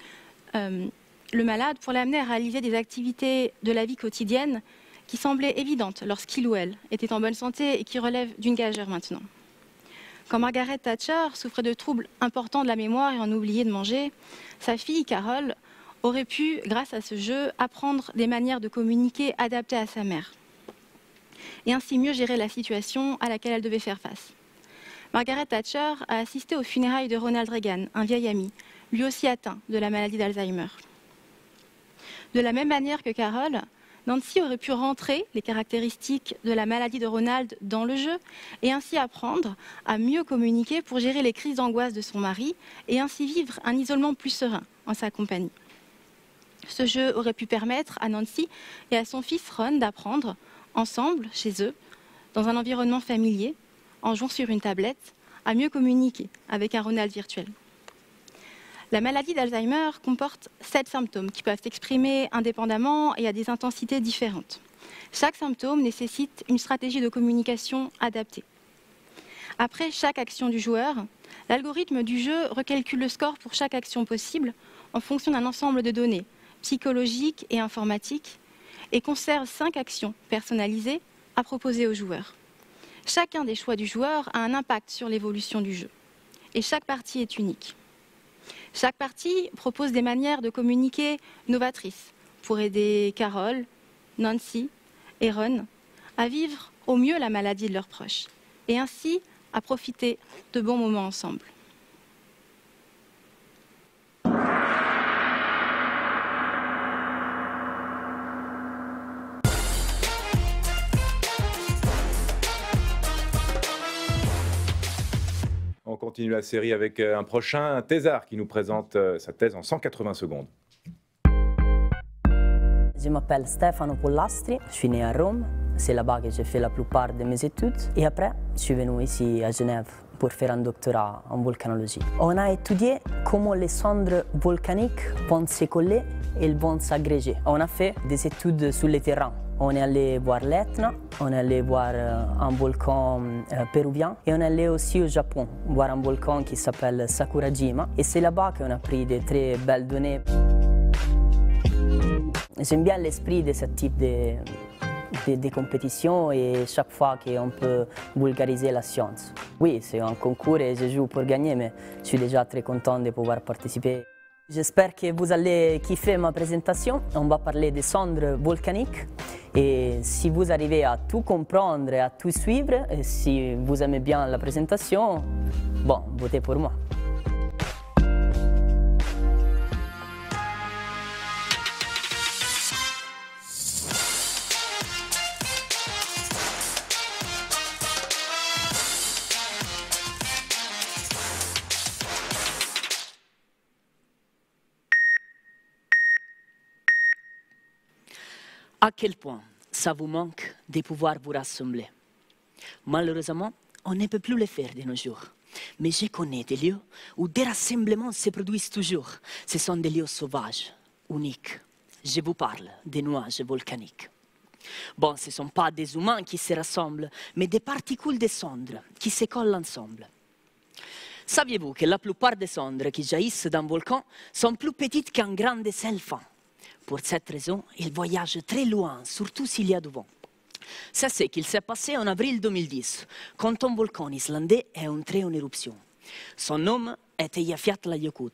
le malade pour l'amener à réaliser des activités de la vie quotidienne qui semblaient évidentes lorsqu'il ou elle était en bonne santé et qui relèvent d'une gageure maintenant. Quand Margaret Thatcher souffrait de troubles importants de la mémoire et en oubliait de manger, sa fille Carol aurait pu, grâce à ce jeu, apprendre des manières de communiquer adaptées à sa mère et ainsi mieux gérer la situation à laquelle elle devait faire face. Margaret Thatcher a assisté aux funérailles de Ronald Reagan, un vieil ami, lui aussi atteint de la maladie d'Alzheimer. De la même manière que Carol, Nancy aurait pu rentrer les caractéristiques de la maladie de Ronald dans le jeu et ainsi apprendre à mieux communiquer pour gérer les crises d'angoisse de son mari et ainsi vivre un isolement plus serein en sa compagnie. Ce jeu aurait pu permettre à Nancy et à son fils Ron d'apprendre, ensemble, chez eux, dans un environnement familier, en jouant sur une tablette, à mieux communiquer avec un Ronald virtuel. La maladie d'Alzheimer comporte 7 symptômes qui peuvent s'exprimer indépendamment et à des intensités différentes. Chaque symptôme nécessite une stratégie de communication adaptée. Après chaque action du joueur, l'algorithme du jeu recalcule le score pour chaque action possible en fonction d'un ensemble de données psychologiques et informatiques et conserve 5 actions personnalisées à proposer aux joueurs. Chacun des choix du joueur a un impact sur l'évolution du jeu et chaque partie est unique. Chaque partie propose des manières de communiquer novatrices pour aider Carol, Nancy et Ron à vivre au mieux la maladie de leurs proches et ainsi à profiter de bons moments ensemble. On continue la série avec un prochain thésard qui nous présente sa thèse en 180 secondes. Je m'appelle Stefano Pollastri, je suis né à Rome. C'est là-bas que j'ai fait la plupart de mes études. Et après, je suis venu ici à Genève pour faire un doctorat en volcanologie. On a étudié comment les cendres volcaniques vont se coller et vont s'agréger. On a fait des études sur le terrain On est allé voir l'Etna, on est allé voir un volcan péruvien et on est allé aussi au Japon voir un volcan qui s'appelle Sakurajima. Et c'est là-bas qu'on a pris de très belles données. J'aime bien l'esprit de ce type de compétition et chaque fois qu'on peut vulgariser la science. Oui, c'est un concours et je joue pour gagner, mais je suis déjà très content de pouvoir participer. J'espère que vous allez kiffer ma présentation. On va parler des cendres volcaniques et si vous arrivez à tout comprendre et à tout suivre, et si vous aimez bien la présentation, bon, votez pour moi. À quel point ça vous manque de pouvoir vous rassembler. Malheureusement, on ne peut plus le faire de nos jours. Mais je connais des lieux où des rassemblements se produisent toujours. Ce sont des lieux sauvages, uniques. Je vous parle des nuages volcaniques. Bon, ce ne sont pas des humains qui se rassemblent, mais des particules de cendres qui se collent ensemble. Saviez-vous que la plupart des cendres qui jaillissent d'un volcan sont plus petites qu'un grand éléphant? Pour cette raison, ils voyagent très loin, surtout s'il y a du vent. C'est ce qu'il s'est passé en avril 2010, quand un volcan islandais est entré en éruption. Son nom était Eyjafjallajökull.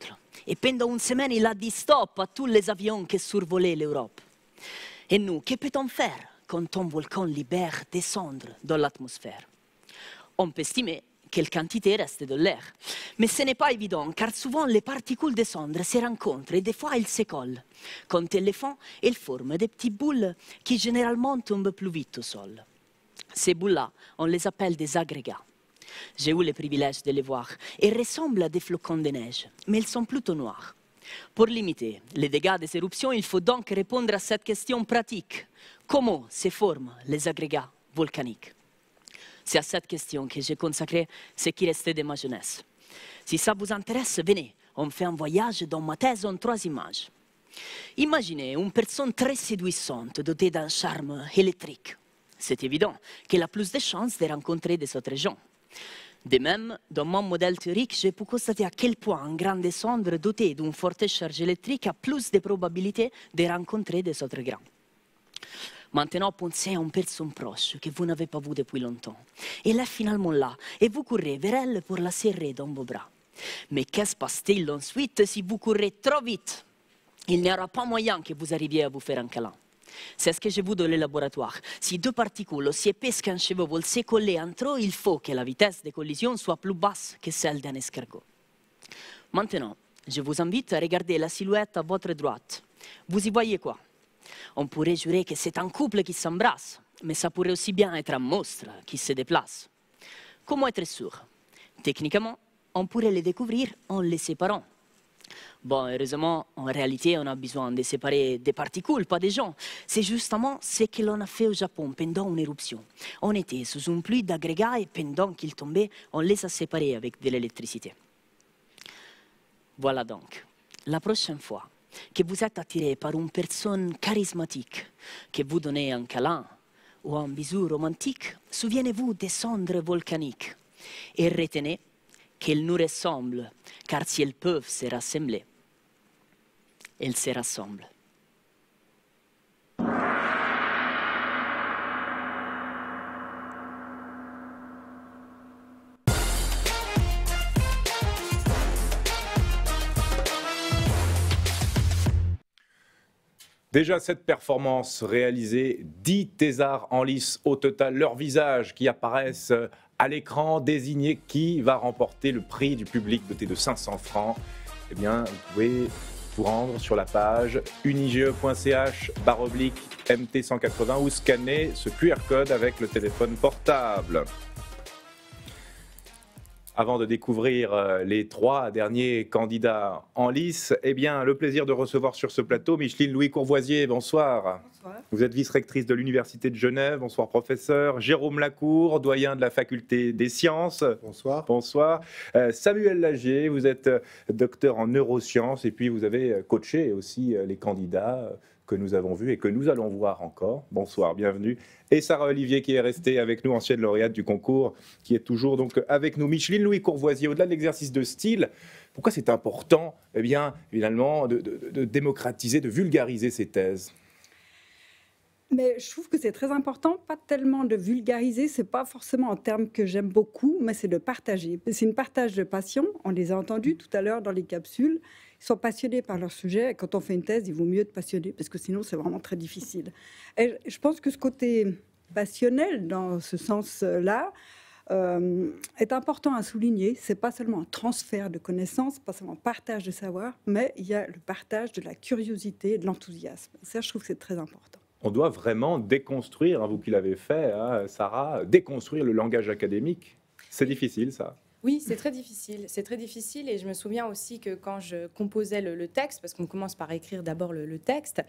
Et pendant une semaine, il a dit stop à tous les avions qui survolaient l'Europe. Et nous, que peut-on faire quand un volcan libère des cendres dans l'atmosphère? On peut estimer quelle quantité reste de l'air. Mais ce n'est pas évident, car souvent les particules de cendres se rencontrent et des fois elles se collent. Quand elles le font, elles forment des petites boules qui généralement tombent plus vite au sol. Ces boules-là, on les appelle des agrégats. J'ai eu le privilège de les voir. Elles ressemblent à des flocons de neige, mais elles sont plutôt noires. Pour limiter les dégâts des éruptions, il faut donc répondre à cette question pratique. Comment se forment les agrégats volcaniques? C'est à cette question que j'ai consacré ce qui restait de ma jeunesse. Si ça vous intéresse, venez, on fait un voyage dans ma thèse en 3 images. Imaginez une personne très séduisante, dotée d'un charme électrique. C'est évident qu'elle a plus de chances de rencontrer des autres gens. De même, dans mon modèle théorique, j'ai pu constater à quel point un grand cendre doté d'une forte charge électrique a plus de probabilités de rencontrer des autres grands. Maintenant, pensez à une personne proche que vous n'avez pas vue depuis longtemps. Elle est finalement là et vous courez vers elle pour la serrer dans vos bras. Mais qu'est-ce qui se passe-t-il ensuite si vous courez trop vite? Il n'y aura pas moyen que vous arriviez à vous faire un câlin. C'est ce que j'ai vu dans le laboratoire. Si 2 particules aussi épaisses qu'un cheveu veulent se coller entre eux, il faut que la vitesse de collision soit plus basse que celle d'un escargot. Maintenant, je vous invite à regarder la silhouette à votre droite. Vous y voyez quoi? On pourrait jurer que c'est un couple qui s'embrasse, mais ça pourrait aussi bien être un monstre qui se déplace. Comment être sûr? Techniquement, on pourrait les découvrir en les séparant. Bon, heureusement, en réalité, on a besoin de séparer des particules, pas des gens. C'est justement ce que l'on a fait au Japon pendant une éruption. On était sous une pluie d'agrégats et pendant qu'ils tombaient, on les a séparés avec de l'électricité. Voilà donc, la prochaine fois que vous êtes attiré par une personne charismatique, que vous donnez un câlin ou un bisou romantique, souvenez-vous des cendres volcaniques et retenez qu'elles nous ressemblent, car si elles peuvent se rassembler, elles se rassemblent. Déjà, cette performance réalisée, 10 thésards en lice au total, leurs visages qui apparaissent à l'écran, désigner qui va remporter le prix du public doté de 500 francs. Eh bien, vous pouvez vous rendre sur la page unige.ch/MT180 ou scanner ce QR code avec le téléphone portable. Avant de découvrir les 3 derniers candidats en lice, eh bien, le plaisir de recevoir sur ce plateau Micheline Louis-Courvoisier, bonsoir. Bonsoir. Vous êtes vice-rectrice de l'Université de Genève, bonsoir professeur. Jérôme Lacour, doyen de la Faculté des Sciences. Bonsoir. Bonsoir. Samuel Lagier, vous êtes docteur en neurosciences et puis vous avez coaché aussi les candidats que nous avons vues et que nous allons voir encore. Bonsoir, bienvenue. Et Sarah Olivier qui est restée avec nous, ancienne lauréate du concours, qui est toujours donc avec nous. Micheline Louis Courvoisier, au-delà de l'exercice de style, pourquoi c'est important, eh bien, finalement, de démocratiser, de vulgariser ces thèses ? Mais je trouve que c'est très important, pas tellement de vulgariser, c'est pas forcément un terme que j'aime beaucoup, mais c'est de partager. C'est une partage de passion, on les a entendus tout à l'heure dans les capsules, ils sont passionnés par leur sujet, et quand on fait une thèse, il vaut mieux être passionné, parce que sinon c'est vraiment très difficile. Et je pense que ce côté passionnel, dans ce sens-là, est important à souligner. C'est pas seulement un transfert de connaissances, pas seulement un partage de savoir, mais il y a le partage de la curiosité et de l'enthousiasme. Ça, je trouve que c'est très important. On doit vraiment déconstruire, hein, vous qui l'avez fait, hein, Sarah, déconstruire le langage académique. C'est difficile, ça. Oui, c'est très difficile. C'est très difficile et je me souviens aussi que quand je composais le texte, parce qu'on commence par écrire d'abord le texte,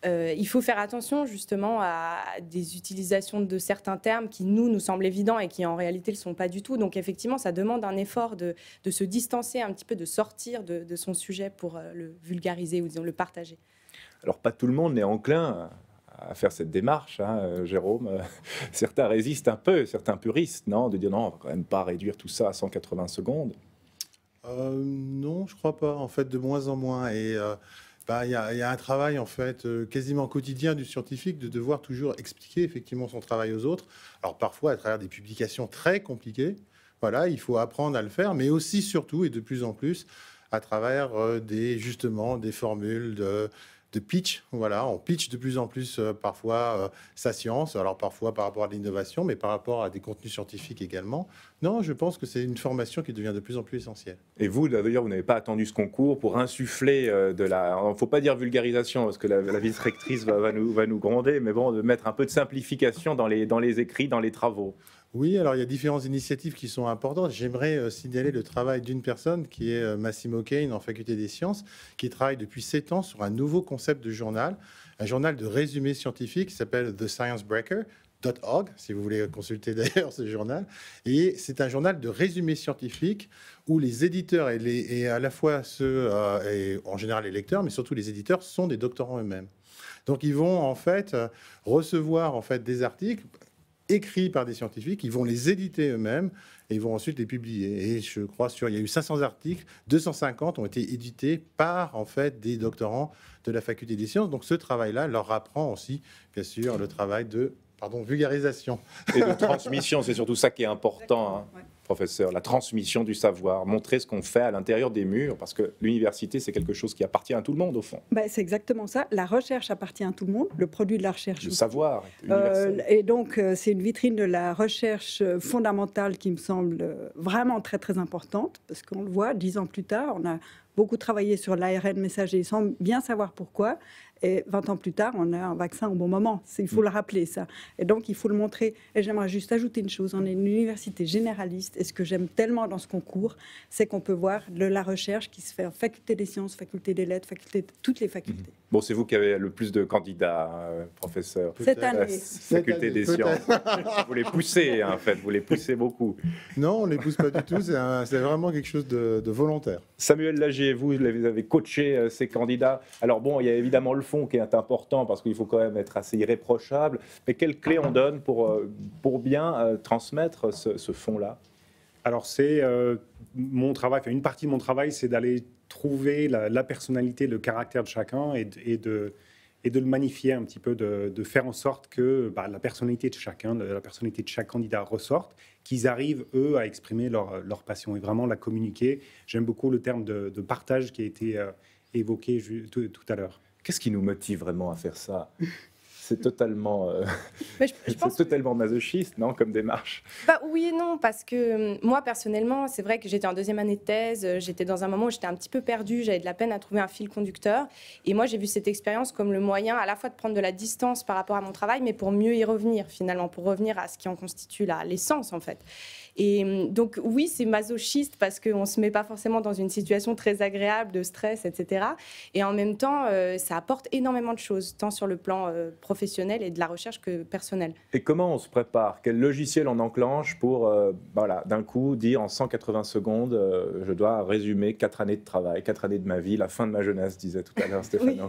il faut faire attention justement à des utilisations de certains termes qui nous semblent évidents et qui en réalité ne le sont pas du tout. Donc effectivement, ça demande un effort de se distancer un petit peu, de sortir de son sujet pour le vulgariser ou disons le partager. Alors pas tout le monde n'est enclin à faire cette démarche, hein, Jérôme. Certains résistent un peu, certains puristes, non, de dire non, on va quand même pas réduire tout ça à 180 secondes. Non, je crois pas. En fait, de moins en moins. Et il y a un travail en fait quasiment quotidien du scientifique de devoir toujours expliquer effectivement son travail aux autres. Alors parfois à travers des publications très compliquées. Voilà, il faut apprendre à le faire, mais aussi surtout et de plus en plus à travers justement des formules de pitch. Voilà, on pitch de plus en plus parfois sa science, alors parfois par rapport à l'innovation, mais par rapport à des contenus scientifiques également. Non, je pense que c'est une formation qui devient de plus en plus essentielle. Et vous, d'ailleurs, vous n'avez pas attendu ce concours pour insuffler de la... Il ne faut pas dire vulgarisation, parce que la vice-rectrice va nous gronder, mais bon, de mettre un peu de simplification dans les écrits, dans les travaux. Oui, alors il y a différentes initiatives qui sont importantes. J'aimerais signaler le travail d'une personne qui est Massimo Kane en faculté des sciences, qui travaille depuis 7 ans sur un nouveau concept de journal, un journal de résumé scientifique qui s'appelle thesciencebreaker.org, si vous voulez consulter d'ailleurs ce journal. Et c'est un journal de résumé scientifique où les éditeurs et à la fois ceux, et en général les lecteurs, mais surtout les éditeurs, sont des doctorants eux-mêmes. Donc ils vont en fait recevoir en fait des articles écrits par des scientifiques, ils vont les éditer eux-mêmes et ils vont ensuite les publier. Et je crois il y a eu 500 articles, 250 ont été édités par en fait des doctorants de la faculté des sciences. Donc ce travail-là leur apprend aussi, bien sûr, le travail de vulgarisation. Et de transmission, c'est surtout ça qui est important, hein, professeur, la transmission du savoir, montrer ce qu'on fait à l'intérieur des murs, parce que l'université, c'est quelque chose qui appartient à tout le monde, au fond. C'est exactement ça. La recherche appartient à tout le monde, le produit de la recherche Le aussi. savoir est universel. Et donc, c'est une vitrine de la recherche fondamentale qui me semble vraiment très, très importante, parce qu'on le voit, 10 ans plus tard, on a beaucoup travaillé sur l'ARN messager sans bien savoir pourquoi. Et 20 ans plus tard, on a un vaccin au bon moment. Il faut le rappeler, ça. Et donc, il faut le montrer. Et j'aimerais juste ajouter une chose. On est une université généraliste. Et ce que j'aime tellement dans ce concours, c'est qu'on peut voir de la recherche qui se fait en faculté des sciences, faculté des lettres, toutes les facultés. Bon, c'est vous qui avez le plus de candidats, professeur. Cette année. Faculté des sciences. Vous les poussez, en fait. Vous les poussez beaucoup. Non, on ne les pousse pas du tout. C'est vraiment quelque chose de volontaire. Samuel Lagier, vous avez coaché ces candidats. Alors bon, il y a évidemment le fond qui est important parce qu'il faut quand même être assez irréprochable. Mais quelles clés on donne pour bien transmettre ce fond-là? Alors c'est mon travail, une partie de mon travail, c'est d'aller trouver la personnalité, le caractère de chacun et de le magnifier un petit peu, de faire en sorte que la personnalité de chacun, la personnalité de chaque candidat ressorte, qu'ils arrivent, eux, à exprimer leur passion et vraiment la communiquer. J'aime beaucoup le terme de partage qui a été évoqué tout à l'heure. Qu'est-ce qui nous motive vraiment à faire ça? C'est totalement, pense totalement masochiste, non, comme démarche? Oui et non, parce que moi, personnellement, c'est vrai que j'étais en 2e année de thèse, j'étais dans un moment où j'étais un petit peu perdue, j'avais de la peine à trouver un fil conducteur. Et moi, j'ai vu cette expérience comme le moyen à la fois de prendre de la distance par rapport à mon travail, mais pour mieux y revenir, finalement, pour revenir à ce qui en constitue l'essence, en fait. Et donc, oui, c'est masochiste parce qu'on ne se met pas forcément dans une situation très agréable de stress, etc. Et en même temps, ça apporte énormément de choses, tant sur le plan professionnel professionnelle et de la recherche que personnelle. Et comment on se prépare? Quel logiciel on enclenche pour, voilà, d'un coup, dire en 180 secondes, je dois résumer 4 années de travail, 4 années de ma vie, la fin de ma jeunesse, disait tout à l'heure Stéphano.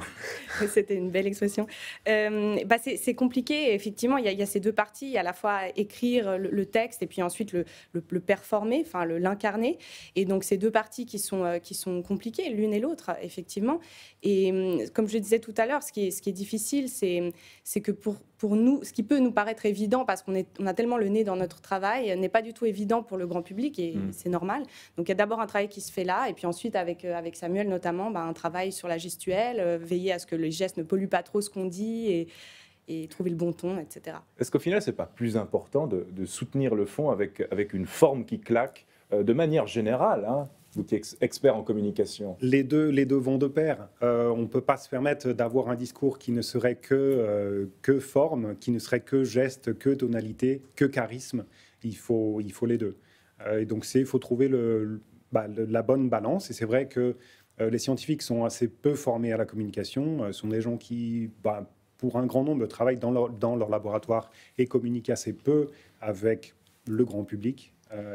Oui, c'était une belle expression. C'est compliqué, effectivement, il y a ces deux parties, il y a à la fois écrire le texte et puis ensuite le performer, enfin l'incarner. Et donc, ces deux parties qui sont compliquées, l'une et l'autre, effectivement. Et comme je disais tout à l'heure, ce qui est difficile, c'est que pour nous, ce qui peut nous paraître évident, parce qu'on a tellement le nez dans notre travail, n'est pas du tout évident pour le grand public, et c'est normal. Donc, il y a d'abord un travail qui se fait là, et puis ensuite, avec Samuel notamment, un travail sur la gestuelle, veiller à ce que les gestes ne polluent pas trop ce qu'on dit, et trouver le bon ton, etc. Est-ce qu'au final, ce n'est pas plus important de soutenir le fond avec une forme qui claque de manière générale, hein, vous qui êtes expert en communication? Les deux vont de pair. On ne peut pas se permettre d'avoir un discours qui ne serait que forme, qui ne serait que geste, que tonalité, que charisme. Il faut les deux. Et donc, il faut trouver la bonne balance. Et c'est vrai que les scientifiques sont assez peu formés à la communication. Ce sont des gens qui, pour un grand nombre, travaillent dans leur laboratoire et communiquent assez peu avec le grand public.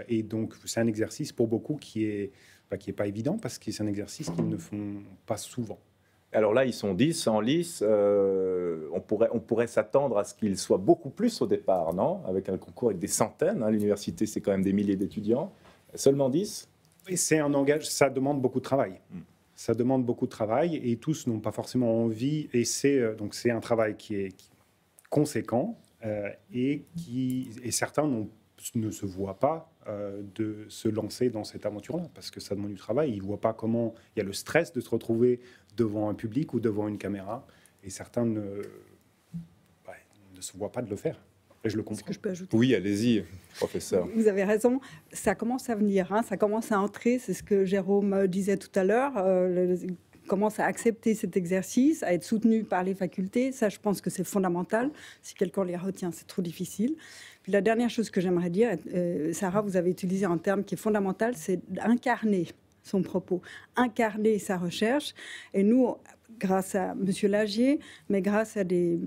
Et donc, c'est un exercice pour beaucoup qui est pas évident parce que c'est un exercice qu'ils ne font pas souvent. Alors là, ils sont 10 en lice. On pourrait s'attendre à ce qu'ils soient beaucoup plus au départ, non? Avec un concours avec des centaines. Hein, l'université, c'est quand même des milliers d'étudiants. Seulement 10? Et c'est un engagement, ça demande beaucoup de travail. Ça demande beaucoup de travail et tous n'ont pas forcément envie. Et c'est un travail qui est conséquent et certains ne se voient pas de se lancer dans cette aventure-là parce que ça demande du travail. Ils ne voient pas comment il y a le stress de se retrouver devant un public ou devant une caméra et certains ne se voient pas de le faire. Et je le comprends. Est-ce que je peux ajouter? Oui, allez-y, professeur. Vous avez raison, ça commence à venir, hein, ça commence à entrer, c'est ce que Jérôme disait tout à l'heure. Commence à accepter cet exercice, à être soutenu par les facultés. Ça, je pense que c'est fondamental. Si quelqu'un les retient, c'est trop difficile. Puis la dernière chose que j'aimerais dire, Sarah, vous avez utilisé un terme qui est fondamental, c'est d'incarner son propos, incarner sa recherche. Et nous, grâce à M. Lagier, mais grâce à des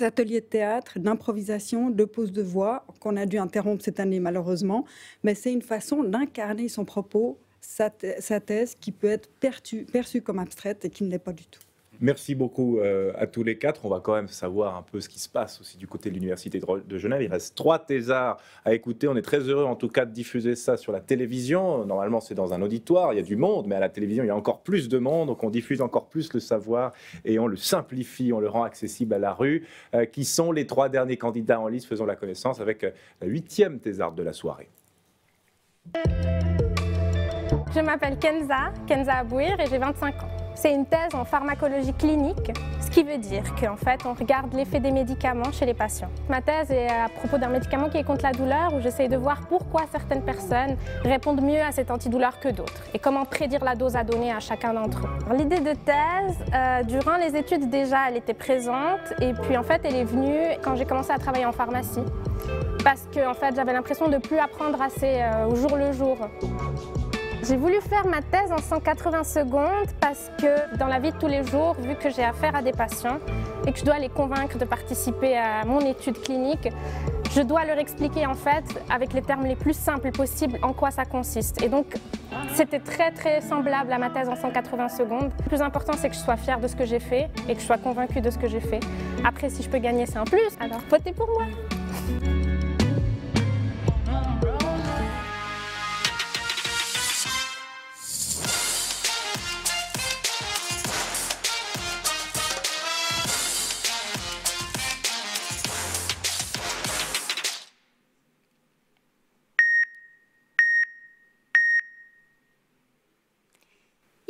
ateliers de théâtre, d'improvisation, de pose de voix, qu'on a dû interrompre cette année malheureusement, mais c'est une façon d'incarner son propos, sa thèse qui peut être perçue comme abstraite et qui ne l'est pas du tout. Merci beaucoup à tous les quatre. On va quand même savoir un peu ce qui se passe aussi du côté de l'Université de Genève. Il reste 3 thésards à écouter. On est très heureux en tout cas de diffuser ça sur la télévision. Normalement, c'est dans un auditoire, il y a du monde, mais à la télévision, il y a encore plus de monde. Donc on diffuse encore plus le savoir et on le simplifie, on le rend accessible à la rue. Qui sont les 3 derniers candidats en lice? Faisons la connaissance avec la 8e thésarde de la soirée. Je m'appelle Kenza Abouir et j'ai 25 ans. C'est une thèse en pharmacologie clinique, ce qui veut dire qu'en fait, on regarde l'effet des médicaments chez les patients. Ma thèse est à propos d'un médicament qui est contre la douleur, où j'essaie de voir pourquoi certaines personnes répondent mieux à cet antidouleur que d'autres et comment prédire la dose à donner à chacun d'entre eux. L'idée de thèse, durant les études déjà, elle était présente et puis en fait, elle est venue quand j'ai commencé à travailler en pharmacie parce que en fait, j'avais l'impression de ne plus apprendre assez au jour le jour. J'ai voulu faire ma thèse en 180 secondes parce que dans la vie de tous les jours, vu que j'ai affaire à des patients et que je dois les convaincre de participer à mon étude clinique, je dois leur expliquer en fait, avec les termes les plus simples possibles, en quoi ça consiste. Et donc, c'était très très semblable à ma thèse en 180 secondes. Le plus important, c'est que je sois fière de ce que j'ai fait et que je sois convaincue de ce que j'ai fait. Après, si je peux gagner, c'est un plus. Alors, votez pour moi.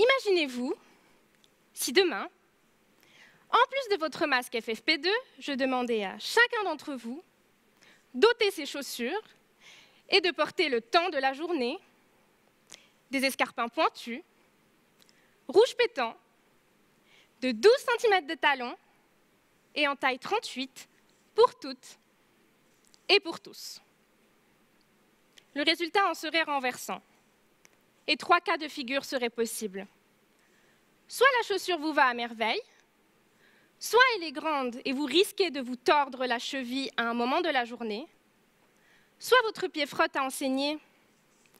Imaginez-vous si demain, en plus de votre masque FFP2, je demandais à chacun d'entre vous d'ôter ses chaussures et de porter le temps de la journée des escarpins pointus, rouge pétant, de 12 cm de talon et en taille 38 pour toutes et pour tous. Le résultat en serait renversant. Et 3 cas de figure seraient possibles. Soit la chaussure vous va à merveille, Soit elle est grande et vous risquez de vous tordre la cheville à un moment de la journée, soit votre pied frotte à enseigner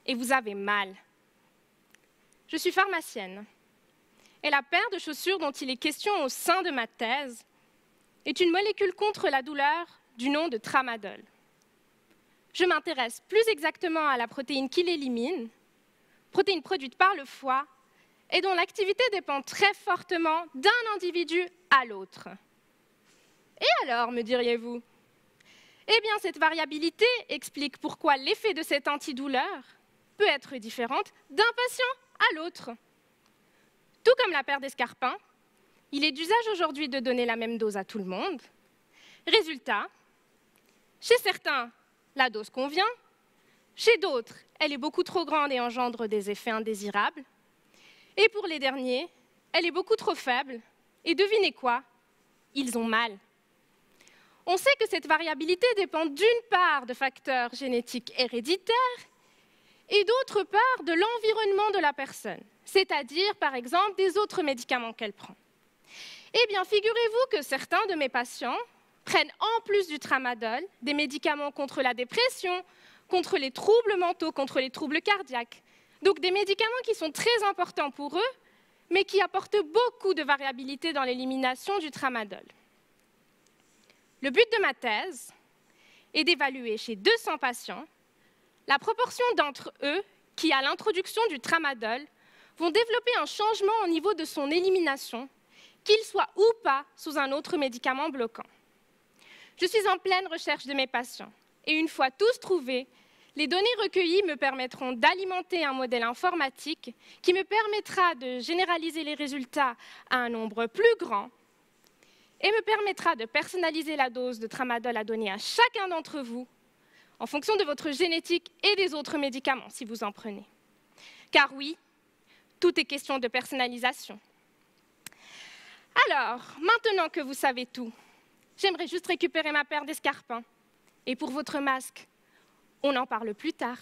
et vous avez mal. Je suis pharmacienne et la paire de chaussures dont il est question au sein de ma thèse est une molécule contre la douleur du nom de tramadol. Je m'intéresse plus exactement à la protéine qui l'élimine, protéine produite par le foie et dont l'activité dépend très fortement d'un individu à l'autre. Et alors, me diriez-vous? Eh bien, cette variabilité explique pourquoi l'effet de cette antidouleur peut être différent d'un patient à l'autre. Tout comme la paire d'escarpins, il est d'usage aujourd'hui de donner la même dose à tout le monde. Résultat, chez certains, la dose convient, chez d'autres, elle est beaucoup trop grande et engendre des effets indésirables. Et pour les derniers, elle est beaucoup trop faible. Et devinez quoi? Ils ont mal. On sait que cette variabilité dépend d'une part de facteurs génétiques héréditaires et d'autre part de l'environnement de la personne, c'est-à-dire par exemple des autres médicaments qu'elle prend. Eh bien, figurez-vous que certains de mes patients prennent en plus du tramadol des médicaments contre la dépression, contre les troubles mentaux, contre les troubles cardiaques. Donc des médicaments qui sont très importants pour eux, mais qui apportent beaucoup de variabilité dans l'élimination du tramadol. Le but de ma thèse est d'évaluer chez 200 patients la proportion d'entre eux qui, à l'introduction du tramadol, vont développer un changement au niveau de son élimination, qu'il soit ou pas sous un autre médicament bloquant. Je suis en pleine recherche de mes patients et une fois tous trouvés, les données recueillies me permettront d'alimenter un modèle informatique qui me permettra de généraliser les résultats à un nombre plus grand et me permettra de personnaliser la dose de tramadol à donner à chacun d'entre vous en fonction de votre génétique et des autres médicaments si vous en prenez. Car oui, tout est question de personnalisation. Alors, maintenant que vous savez tout, j'aimerais juste récupérer ma paire d'escarpins. Et pour votre masque, on en parle plus tard.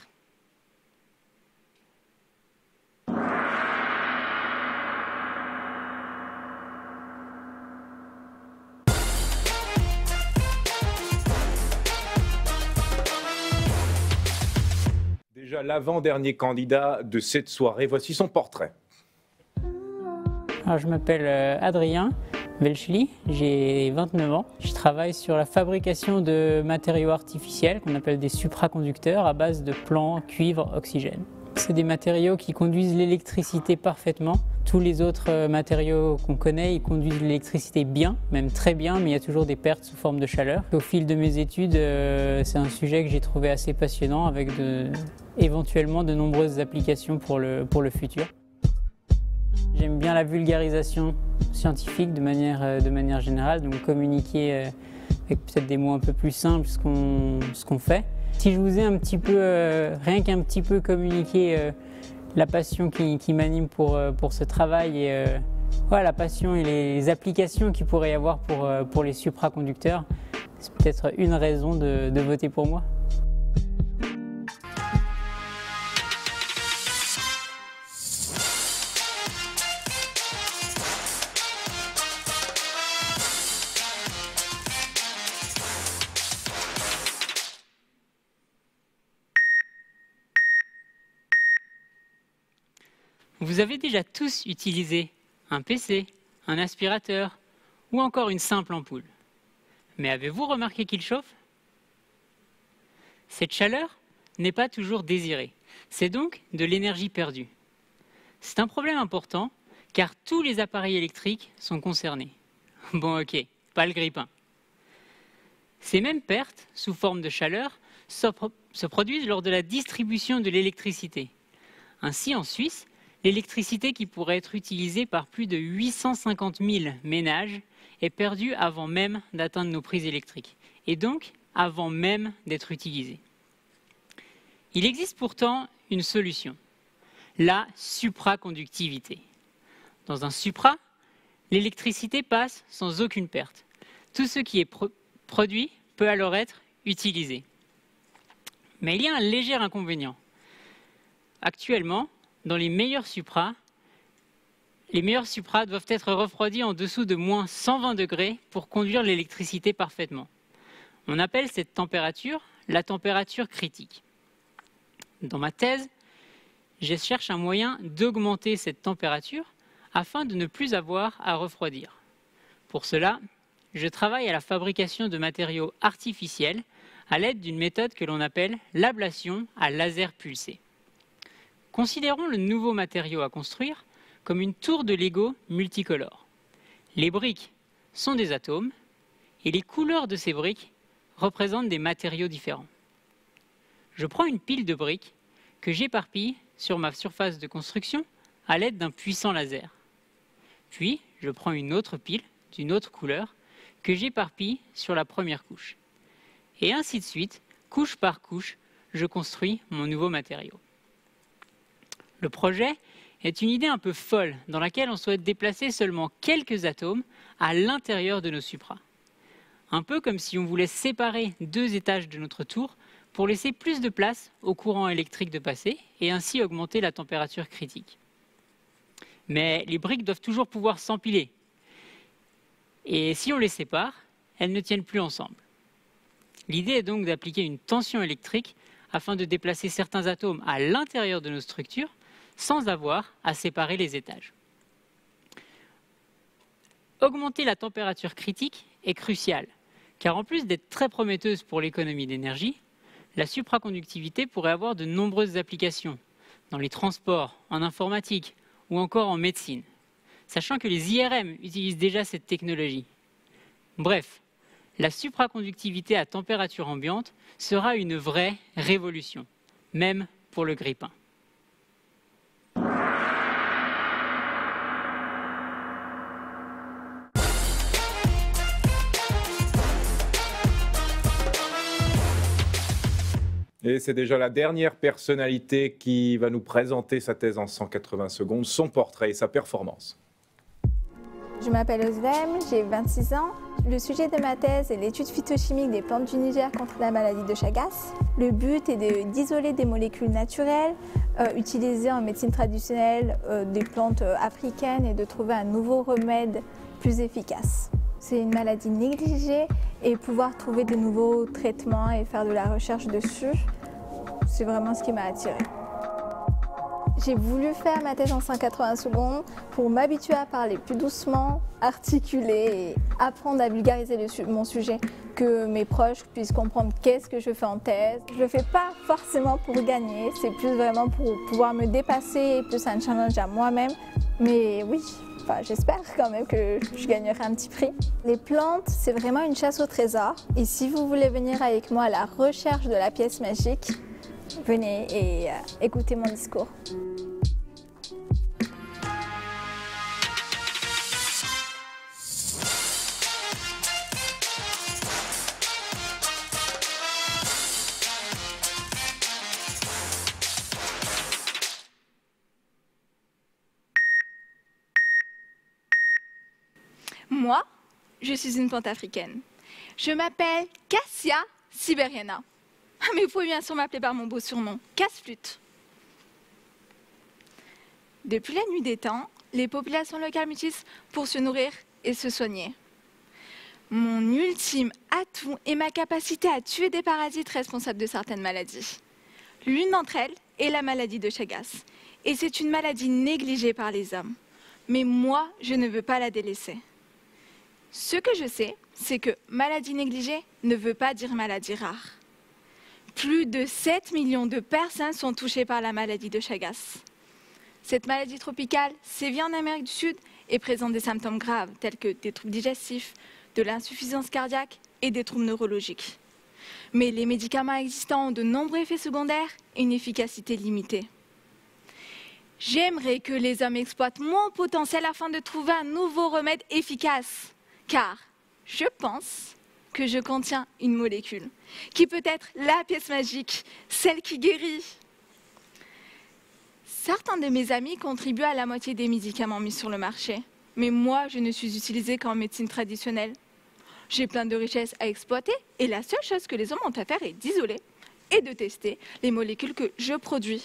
Déjà l'avant-dernier candidat de cette soirée, voici son portrait. Alors, je m'appelle Adrien Velchli, j'ai 29 ans. Je travaille sur la fabrication de matériaux artificiels qu'on appelle des supraconducteurs à base de plomb, cuivre, oxygène. C'est des matériaux qui conduisent l'électricité parfaitement. Tous les autres matériaux qu'on connaît, ils conduisent l'électricité bien, même très bien, mais il y a toujours des pertes sous forme de chaleur. Au fil de mes études, c'est un sujet que j'ai trouvé assez passionnant avec éventuellement de nombreuses applications pour le futur. J'aime bien la vulgarisation scientifique de manière générale, donc communiquer avec peut-être des mots un peu plus simples ce qu'on fait. Si je vous ai un petit peu, rien qu'un petit peu communiqué la passion qui m'anime pour ce travail et voilà, la passion et les applications qu'il pourrait y avoir pour les supraconducteurs, c'est peut-être une raison de voter pour moi. Vous avez déjà tous utilisé un PC, un aspirateur ou encore une simple ampoule. Mais avez-vous remarqué qu'il chauffe? Cette chaleur n'est pas toujours désirée. C'est donc de l'énergie perdue. C'est un problème important car tous les appareils électriques sont concernés. Bon ok, pas le grille-pain. Ces mêmes pertes sous forme de chaleur se produisent lors de la distribution de l'électricité. Ainsi en Suisse, l'électricité qui pourrait être utilisée par plus de 850 000 ménages est perdue avant même d'atteindre nos prises électriques, et donc avant même d'être utilisée. Il existe pourtant une solution, la supraconductivité. Dans un supra, l'électricité passe sans aucune perte. Tout ce qui est produit peut alors être utilisé. Mais il y a un léger inconvénient. Actuellement, dans les meilleurs supras, Les meilleurs supras doivent être refroidis en dessous de moins 120 degrés pour conduire l'électricité parfaitement. On appelle cette température la température critique. Dans ma thèse, je cherche un moyen d'augmenter cette température afin de ne plus avoir à refroidir. Pour cela, je travaille à la fabrication de matériaux artificiels à l'aide d'une méthode que l'on appelle l'ablation à laser pulsé. Considérons le nouveau matériau à construire comme une tour de Lego multicolore. Les briques sont des atomes et les couleurs de ces briques représentent des matériaux différents. Je prends une pile de briques que j'éparpille sur ma surface de construction à l'aide d'un puissant laser. Puis, je prends une autre pile d'une autre couleur que j'éparpille sur la première couche. Et ainsi de suite, couche par couche, je construis mon nouveau matériau. Le projet est une idée un peu folle dans laquelle on souhaite déplacer seulement quelques atomes à l'intérieur de nos supras. Un peu comme si on voulait séparer 2 étages de notre tour pour laisser plus de place au courant électrique de passer et ainsi augmenter la température critique. Mais les briques doivent toujours pouvoir s'empiler. Et si on les sépare, elles ne tiennent plus ensemble. L'idée est donc d'appliquer une tension électrique afin de déplacer certains atomes à l'intérieur de nos structures sans avoir à séparer les étages. Augmenter la température critique est crucial, car en plus d'être très prometteuse pour l'économie d'énergie, la supraconductivité pourrait avoir de nombreuses applications, dans les transports, en informatique ou encore en médecine, sachant que les IRM utilisent déjà cette technologie. Bref, la supraconductivité à température ambiante sera une vraie révolution, même pour le grille-pain. Et c'est déjà la dernière personnalité qui va nous présenter sa thèse en 180 secondes, son portrait et sa performance. Je m'appelle Ozlem, j'ai 26 ans. Le sujet de ma thèse est l'étude phytochimique des plantes du Niger contre la maladie de Chagas. Le but est d'isoler des molécules naturelles utilisées en médecine traditionnelle des plantes africaines et de trouver un nouveau remède plus efficace. C'est une maladie négligée et pouvoir trouver de nouveaux traitements et faire de la recherche dessus, c'est vraiment ce qui m'a attirée. J'ai voulu faire ma thèse en 180 secondes pour m'habituer à parler plus doucement, articuler et apprendre à vulgariser mon sujet, que mes proches puissent comprendre qu'est-ce que je fais en thèse. Je ne le fais pas forcément pour gagner, c'est plus vraiment pour pouvoir me dépasser, plus un challenge à moi-même. Mais oui, j'espère quand même que je gagnerai un petit prix. Les plantes, c'est vraiment une chasse au trésor. Et si vous voulez venir avec moi à la recherche de la pièce magique, venez et écoutez mon discours. Moi, je suis une plante africaine. Je m'appelle Cassia siberiana. Mais vous pouvez bien sûr m'appeler par mon beau surnom, Casse-Flûte. Depuis la nuit des temps, les populations locales m'utilisent pour se nourrir et se soigner. Mon ultime atout est ma capacité à tuer des parasites responsables de certaines maladies. L'une d'entre elles est la maladie de Chagas. Et c'est une maladie négligée par les hommes. Mais moi, je ne veux pas la délaisser. Ce que je sais, c'est que maladie négligée ne veut pas dire maladie rare. Plus de 7 millions de personnes sont touchées par la maladie de Chagas. Cette maladie tropicale sévit en Amérique du Sud et présente des symptômes graves tels que des troubles digestifs, de l'insuffisance cardiaque et des troubles neurologiques. Mais les médicaments existants ont de nombreux effets secondaires et une efficacité limitée. J'aimerais que les hommes exploitent mon potentiel afin de trouver un nouveau remède efficace. Car je pense que je contiens une molécule qui peut être la pièce magique, celle qui guérit. Certains de mes amis contribuent à la moitié des médicaments mis sur le marché, mais moi, je ne suis utilisée qu'en médecine traditionnelle. J'ai plein de richesses à exploiter et la seule chose que les hommes ont à faire est d'isoler et de tester les molécules que je produis.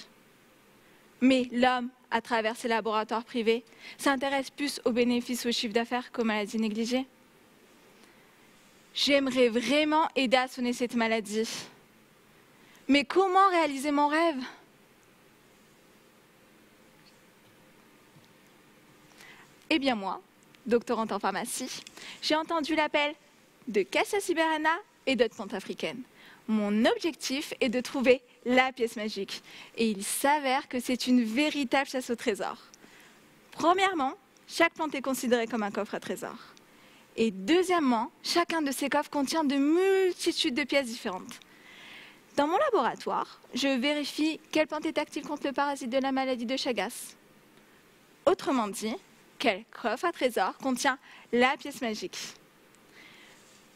Mais l'homme à travers ces laboratoires privés, s'intéressent plus aux bénéfices ou au chiffre d'affaires qu'aux maladies négligées? J'aimerais vraiment aider à sonner cette maladie. Mais comment réaliser mon rêve? Eh bien moi, doctorante en pharmacie, j'ai entendu l'appel de Cassia Sibérana et d'autres plantes africaines. Mon objectif est de trouver la pièce magique. Et il s'avère que c'est une véritable chasse au trésor. Premièrement, chaque plante est considérée comme un coffre à trésor. Et deuxièmement, chacun de ces coffres contient de multitudes de pièces différentes. Dans mon laboratoire, je vérifie quelle plante est active contre le parasite de la maladie de Chagas. Autrement dit, quel coffre à trésor contient la pièce magique.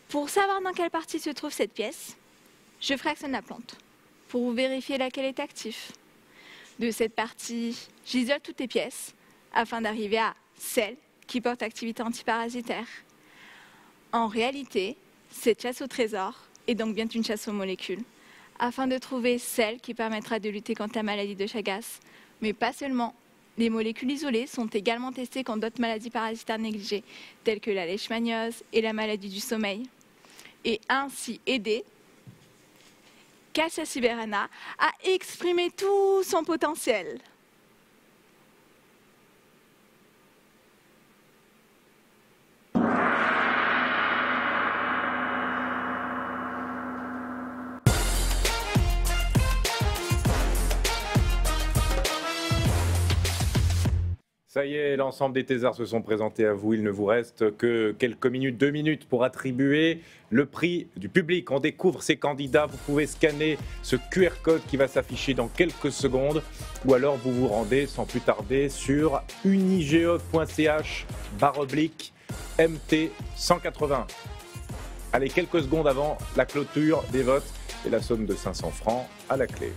Pour savoir dans quelle partie se trouve cette pièce, je fractionne la plante pour vérifier laquelle est active. De cette partie, j'isole toutes les pièces afin d'arriver à celle qui porte activité antiparasitaire. En réalité, cette chasse au trésor est donc bien une chasse aux molécules, afin de trouver celle qui permettra de lutter contre la maladie de Chagas, mais pas seulement. Les molécules isolées sont également testées contre d'autres maladies parasitaires négligées, telles que la leishmaniose et la maladie du sommeil. Et ainsi aider Cassia Sibérana à exprimer tout son potentiel. Ça y est, l'ensemble des thésards se sont présentés à vous. Il ne vous reste que quelques minutes, 2 minutes pour attribuer le prix du public. On découvre ces candidats. Vous pouvez scanner ce QR code qui va s'afficher dans quelques secondes. Ou alors vous vous rendez sans plus tarder sur unige.ch/MT180. Allez, quelques secondes avant la clôture des votes et la somme de 500 francs à la clé.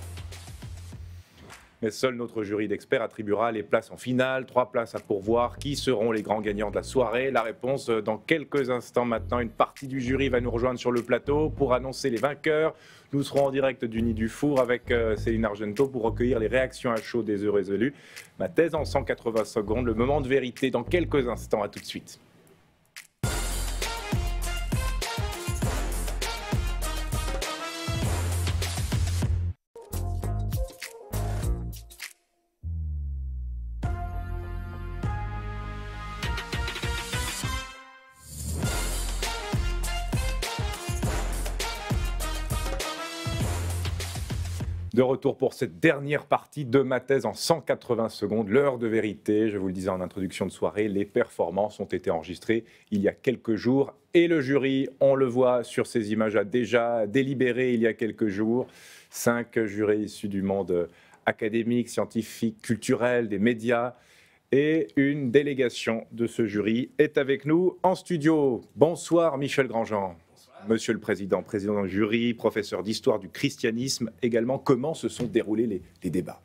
Mais seul notre jury d'experts attribuera les places en finale. 3 places à pourvoir. Qui seront les grands gagnants de la soirée? La réponse dans quelques instants maintenant. Une partie du jury va nous rejoindre sur le plateau pour annoncer les vainqueurs. Nous serons en direct du Nid du Four avec Céline Argento pour recueillir les réactions à chaud des heureux élus. Ma thèse en 180 secondes. Le moment de vérité dans quelques instants. À tout de suite. De retour pour cette dernière partie de ma thèse en 180 secondes, l'heure de vérité. Je vous le disais en introduction de soirée, les performances ont été enregistrées il y a quelques jours. Et le jury, on le voit sur ces images, a déjà délibéré il y a quelques jours. 5 jurés issus du monde académique, scientifique, culturel, des médias. Et une délégation de ce jury est avec nous en studio. Bonsoir Michel Grandjean. Monsieur le Président, président du jury, professeur d'histoire du christianisme également, comment se sont déroulés les débats?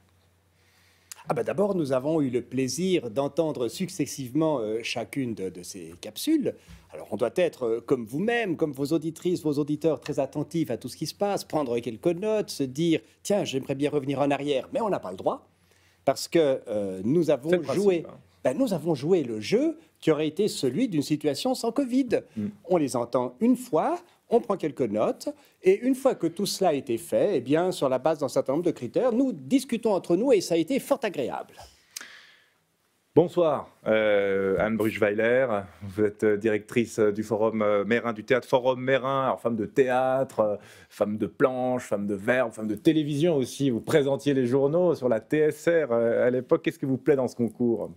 D'abord, nous avons eu le plaisir d'entendre successivement chacune de ces capsules. Alors, on doit être, comme vous-même, comme vos auditrices, vos auditeurs, très attentifs à tout ce qui se passe, prendre quelques notes, se dire « Tiens, j'aimerais bien revenir en arrière », mais on n'a pas le droit, parce que nous avons joué... nous avons joué le jeu qui aurait été celui d'une situation sans Covid. On les entend une fois, on prend quelques notes, et une fois que tout cela a été fait, eh bien, sur la base d'un certain nombre de critères, nous discutons entre nous et ça a été fort agréable. Bonsoir, Anne Bruchweiler. Vous êtes directrice du Forum Mérin, du Théâtre Forum Mérin, alors femme de théâtre, femme de planche, femme de verbe, femme de télévision aussi. Vous présentiez les journaux sur la TSR à l'époque. Qu'est-ce qui vous plaît dans ce concours ?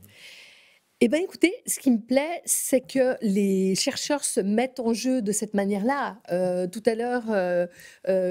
Eh bien, écoutez, ce qui me plaît, c'est que les chercheurs se mettent en jeu de cette manière-là. Tout à l'heure,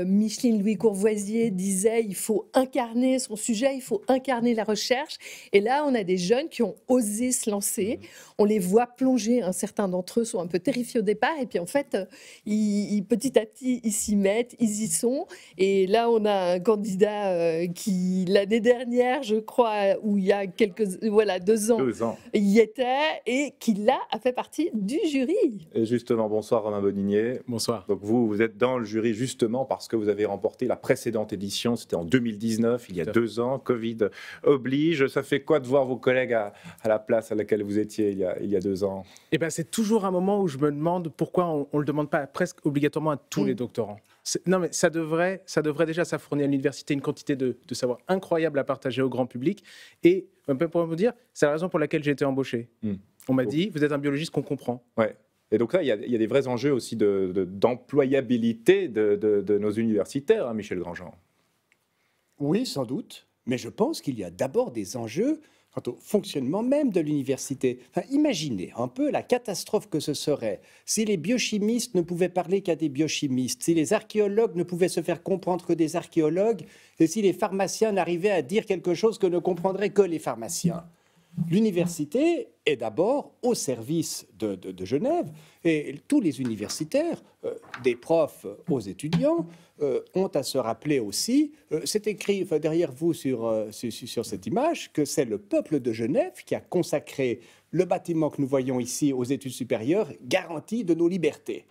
Micheline Louis-Courvoisier disait il faut incarner son sujet, il faut incarner la recherche. Et là, on a des jeunes qui ont osé se lancer. On les voit plonger. Certains d'entre eux sont un peu terrifiés au départ. Et puis, en fait, petit à petit, ils s'y mettent, ils y sont. Et là, on a un candidat qui, l'année dernière, je crois, ou il y a 2 ans, il y y était et qui, là, a fait partie du jury. Et justement, bonsoir Romain Boninier. Bonsoir. Donc vous êtes dans le jury justement parce que vous avez remporté la précédente édition, c'était en 2019, il y a 2 ans, Covid oblige. Ça fait quoi de voir vos collègues à la place à laquelle vous étiez il y a 2 ans? Eh ben, c'est toujours un moment où je me demande pourquoi on ne le demande pas presque obligatoirement à tous les doctorants. Non, mais ça devrait déjà, ça fournit à l'université une quantité de savoir incroyable à partager au grand public. Et pour vous dire, c'est la raison pour laquelle j'ai été embauché. On m'a dit, vous êtes un biologiste qu'on comprend. Ouais. Et donc là, il y a des vrais enjeux aussi d'employabilité de nos universitaires, hein, Michel Grandjean. Oui, sans doute. Mais je pense qu'il y a d'abord des enjeux quant au fonctionnement même de l'université. Enfin, imaginez un peu la catastrophe que ce serait si les biochimistes ne pouvaient parler qu'à des biochimistes, si les archéologues ne pouvaient se faire comprendre que des archéologues, et si les pharmaciens n'arrivaient à dire quelque chose que ne comprendraient que les pharmaciens. L'université est d'abord au service de Genève et tous les universitaires, des profs aux étudiants, ont à se rappeler aussi, c'est écrit derrière vous sur cette image, que c'est le peuple de Genève qui a consacré le bâtiment que nous voyons ici aux études supérieures, garantie de nos libertés.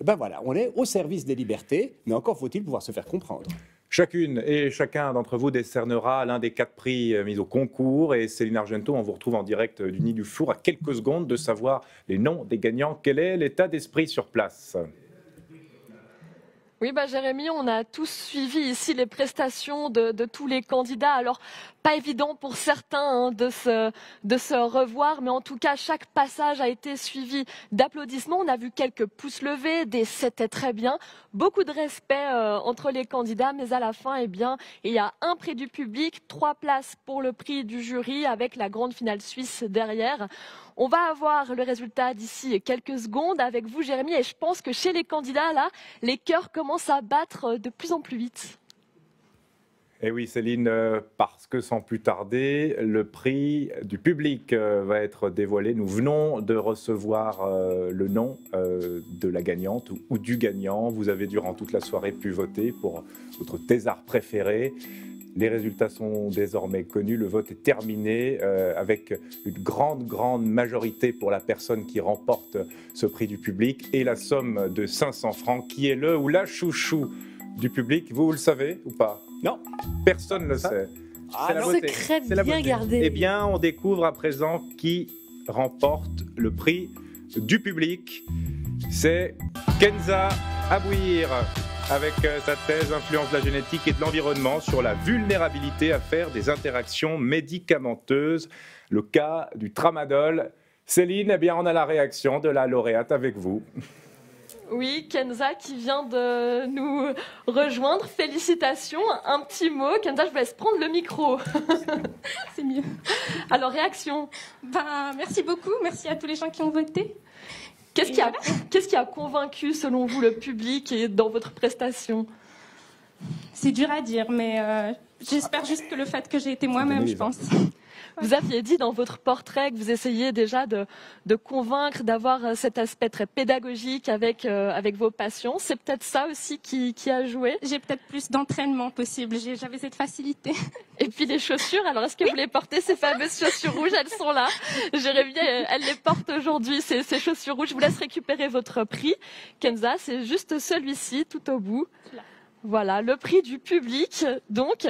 Et ben voilà, on est au service des libertés, mais encore faut-il pouvoir se faire comprendre. Chacune et chacun d'entre vous décernera l'un des 4 prix mis au concours. Et Céline Argenteau, on vous retrouve en direct du Nid du Four à quelques secondes de savoir les noms des gagnants. Quel est l'état d'esprit sur place ? Oui, Jérémy, on a tous suivi ici les prestations de tous les candidats. Alors, pas évident pour certains de se revoir, mais en tout cas, chaque passage a été suivi d'applaudissements. On a vu quelques pouces levés, des c'était très bien, beaucoup de respect entre les candidats, mais à la fin, eh bien, il y a un prix du public, 3 places pour le prix du jury avec la grande finale suisse derrière. On va avoir le résultat d'ici quelques secondes avec vous, Jérémy, et je pense que chez les candidats, là, les cœurs commencent à battre de plus en plus vite. Et oui, Céline, parce que sans plus tarder, le prix du public va être dévoilé. Nous venons de recevoir le nom de la gagnante ou du gagnant. Vous avez durant toute la soirée pu voter pour votre thésard préféré. Les résultats sont désormais connus, le vote est terminé avec une grande majorité pour la personne qui remporte ce prix du public et la somme de 500 francs qui est le ou la chouchou du public. Vous le savez ou pas? Non, personne ne le sait. C'est la beauté. Secret bien gardé. Eh bien, on découvre à présent qui remporte le prix du public. C'est Kenza Abouir, avec sa thèse « Influence de la génétique et de l'environnement sur la vulnérabilité à faire des interactions médicamenteuses », le cas du tramadol. Céline, eh bien, on a la réaction de la lauréate avec vous. Oui, Kenza qui vient de nous rejoindre. Félicitations. Un petit mot. Kenza, je vous laisse prendre le micro. C'est mieux. Alors, réaction. Merci beaucoup. Merci à tous les gens qui ont voté. Qu'est-ce qui a convaincu, selon vous, le public et dans votre prestation? C'est dur à dire, mais j'espère juste que le fait que j'ai été moi-même, je pense. Vous aviez dit dans votre portrait que vous essayez déjà de convaincre, d'avoir cet aspect très pédagogique avec vos patients. C'est peut-être ça aussi qui a joué? J'ai peut-être plus d'entraînement possible. J'avais cette facilité. Et puis les chaussures, alors est-ce que vous voulez porter ces fameuses chaussures rouges? Elles sont là. Jérémy, elle les porte aujourd'hui, ces chaussures rouges. Je vous laisse récupérer votre prix. Kenza, c'est juste celui-ci, tout au bout. Voilà, le prix du public, donc.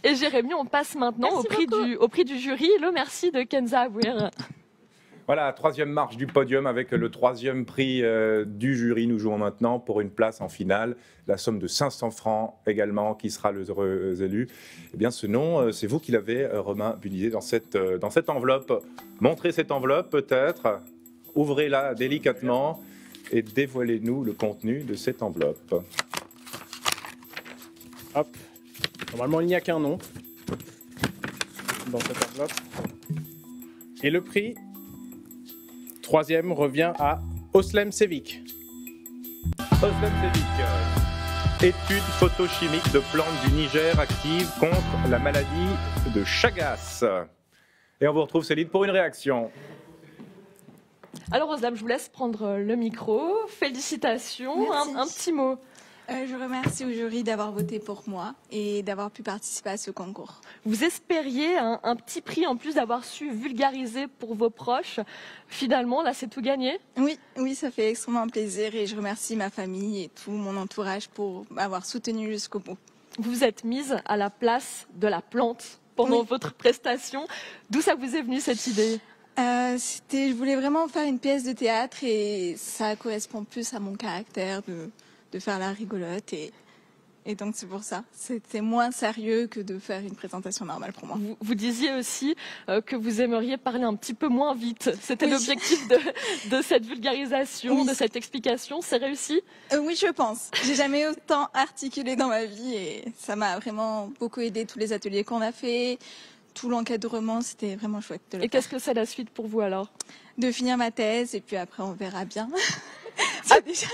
Et Jérémy, on passe maintenant au prix du jury. Le merci de Kenza Abouir. Voilà, 3e marche du podium avec le 3e prix du jury. Nous jouons maintenant pour une place en finale. La somme de 500 francs également, qui sera le heureux élu. Eh bien, ce nom, c'est vous qui l'avez, Romain Bunizet, dans cette enveloppe. Montrez cette enveloppe, peut-être. Ouvrez-la délicatement et dévoilez-nous le contenu de cette enveloppe. Hop. Normalement, il n'y a qu'un nom dans cette enveloppe. Et le prix, 3e, revient à Oslem Sevik. Oslem Sevik, étude photochimique de plantes du Niger active contre la maladie de Chagas. Et on vous retrouve, Céline, pour une réaction. Alors, Oslem, je vous laisse prendre le micro. Félicitations. Un petit mot. Je remercie au jury d'avoir voté pour moi et d'avoir pu participer à ce concours. Vous espériez un petit prix en plus d'avoir su vulgariser pour vos proches. Finalement, là, c'est tout gagné? Oui, ça fait extrêmement plaisir et je remercie ma famille et tout mon entourage pour m'avoir soutenue jusqu'au bout. Vous vous êtes mise à la place de la plante pendant votre prestation. D'où ça vous est venu cette idée? Je voulais vraiment faire une pièce de théâtre et ça correspond plus à mon caractère de faire la rigolote et donc c'est pour ça. C'était moins sérieux que de faire une présentation normale pour moi. Vous disiez aussi que vous aimeriez parler un petit peu moins vite. C'était l'objectif de cette vulgarisation, de cette explication. C'est réussi? Oui, je pense. J'ai jamais autant articulé dans ma vie et ça m'a vraiment beaucoup aidé. Tous les ateliers qu'on a fait, tout l'encadrement, c'était vraiment chouette de le faire. Et qu'est-ce que c'est la suite pour vous alors? De finir ma thèse et puis après on verra bien.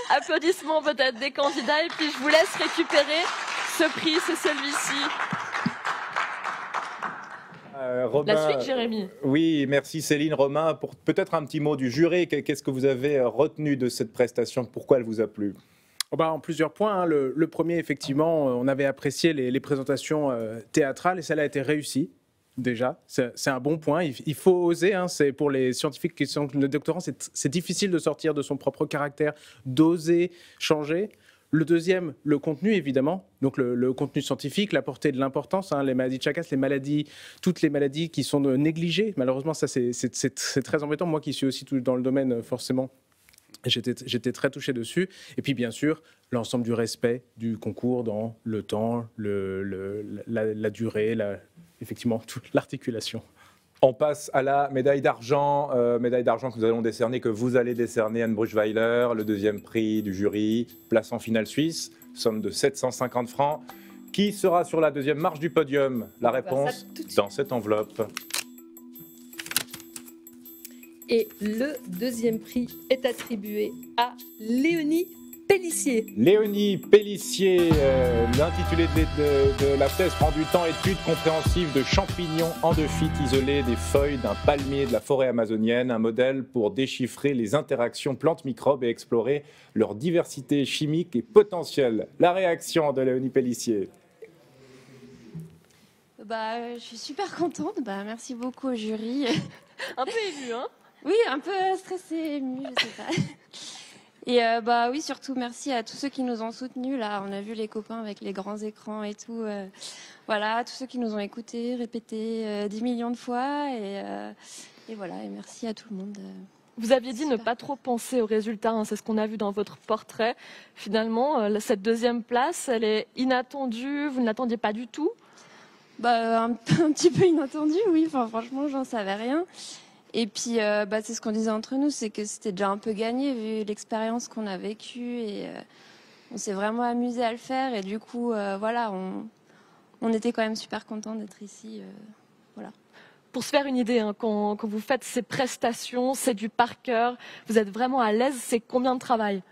Applaudissements peut-être des candidats et puis je vous laisse récupérer ce prix, c'est celui-ci. Romain, La suite, Jérémy. Oui, merci Céline. Romain, pour peut-être un petit mot du jury, qu'est-ce que vous avez retenu de cette prestation? Pourquoi elle vous a plu? En plusieurs points. Le premier, effectivement, on avait apprécié les présentations théâtrales et celle a été réussie. Déjà, c'est un bon point. Il faut oser. C'est pour les scientifiques qui sont le doctorant, c'est difficile de sortir de son propre caractère, d'oser changer. Le deuxième, le contenu, évidemment. Donc le contenu scientifique, la portée de l'importance, les maladies de Chagas, toutes les maladies qui sont négligées. Malheureusement, ça c'est très embêtant. Moi qui suis aussi dans le domaine, forcément, j'étais très touché dessus. Et puis, bien sûr, l'ensemble du respect du concours dans le temps, la durée, effectivement, toute l'articulation. On passe à la médaille d'argent que nous allons décerner, que vous allez décerner, Anne Bruchweiler, le deuxième prix du jury, place en finale suisse, somme de 750 francs. Qui sera sur la deuxième marche du podium? La réponse dans cette enveloppe. Et le deuxième prix est attribué à Léonie Pellissier. Léonie Pellissier, l'intitulé de la thèse prend du temps, étude compréhensive de champignons endophytes isolés des feuilles d'un palmier de la forêt amazonienne, un modèle pour déchiffrer les interactions plantes-microbes et explorer leur diversité chimique et potentielle. La réaction de Léonie Pellissier. Je suis super contente. Merci beaucoup au jury. Un peu émue, hein? Oui, un peu stressée, émue, je sais pas. Et oui, surtout merci à tous ceux qui nous ont soutenus. Là, on a vu les copains avec les grands écrans et tout. Voilà, tous ceux qui nous ont écoutés, répétés 10 millions de fois. Et voilà, et merci à tout le monde. Vous aviez dit ne pas trop penser aux résultats, c'est ce qu'on a vu dans votre portrait. Finalement, cette deuxième place, elle est inattendue, vous ne l'attendiez pas du tout? Un petit peu inattendue, oui. Franchement, j'en savais rien. Et puis, c'est ce qu'on disait entre nous, c'est que c'était déjà un peu gagné vu l'expérience qu'on a vécue et on s'est vraiment amusé à le faire. Et du coup, on était quand même super contents d'être ici. Voilà. Pour se faire une idée, quand vous faites ces prestations, c'est du par cœur, vous êtes vraiment à l'aise, c'est combien de travail?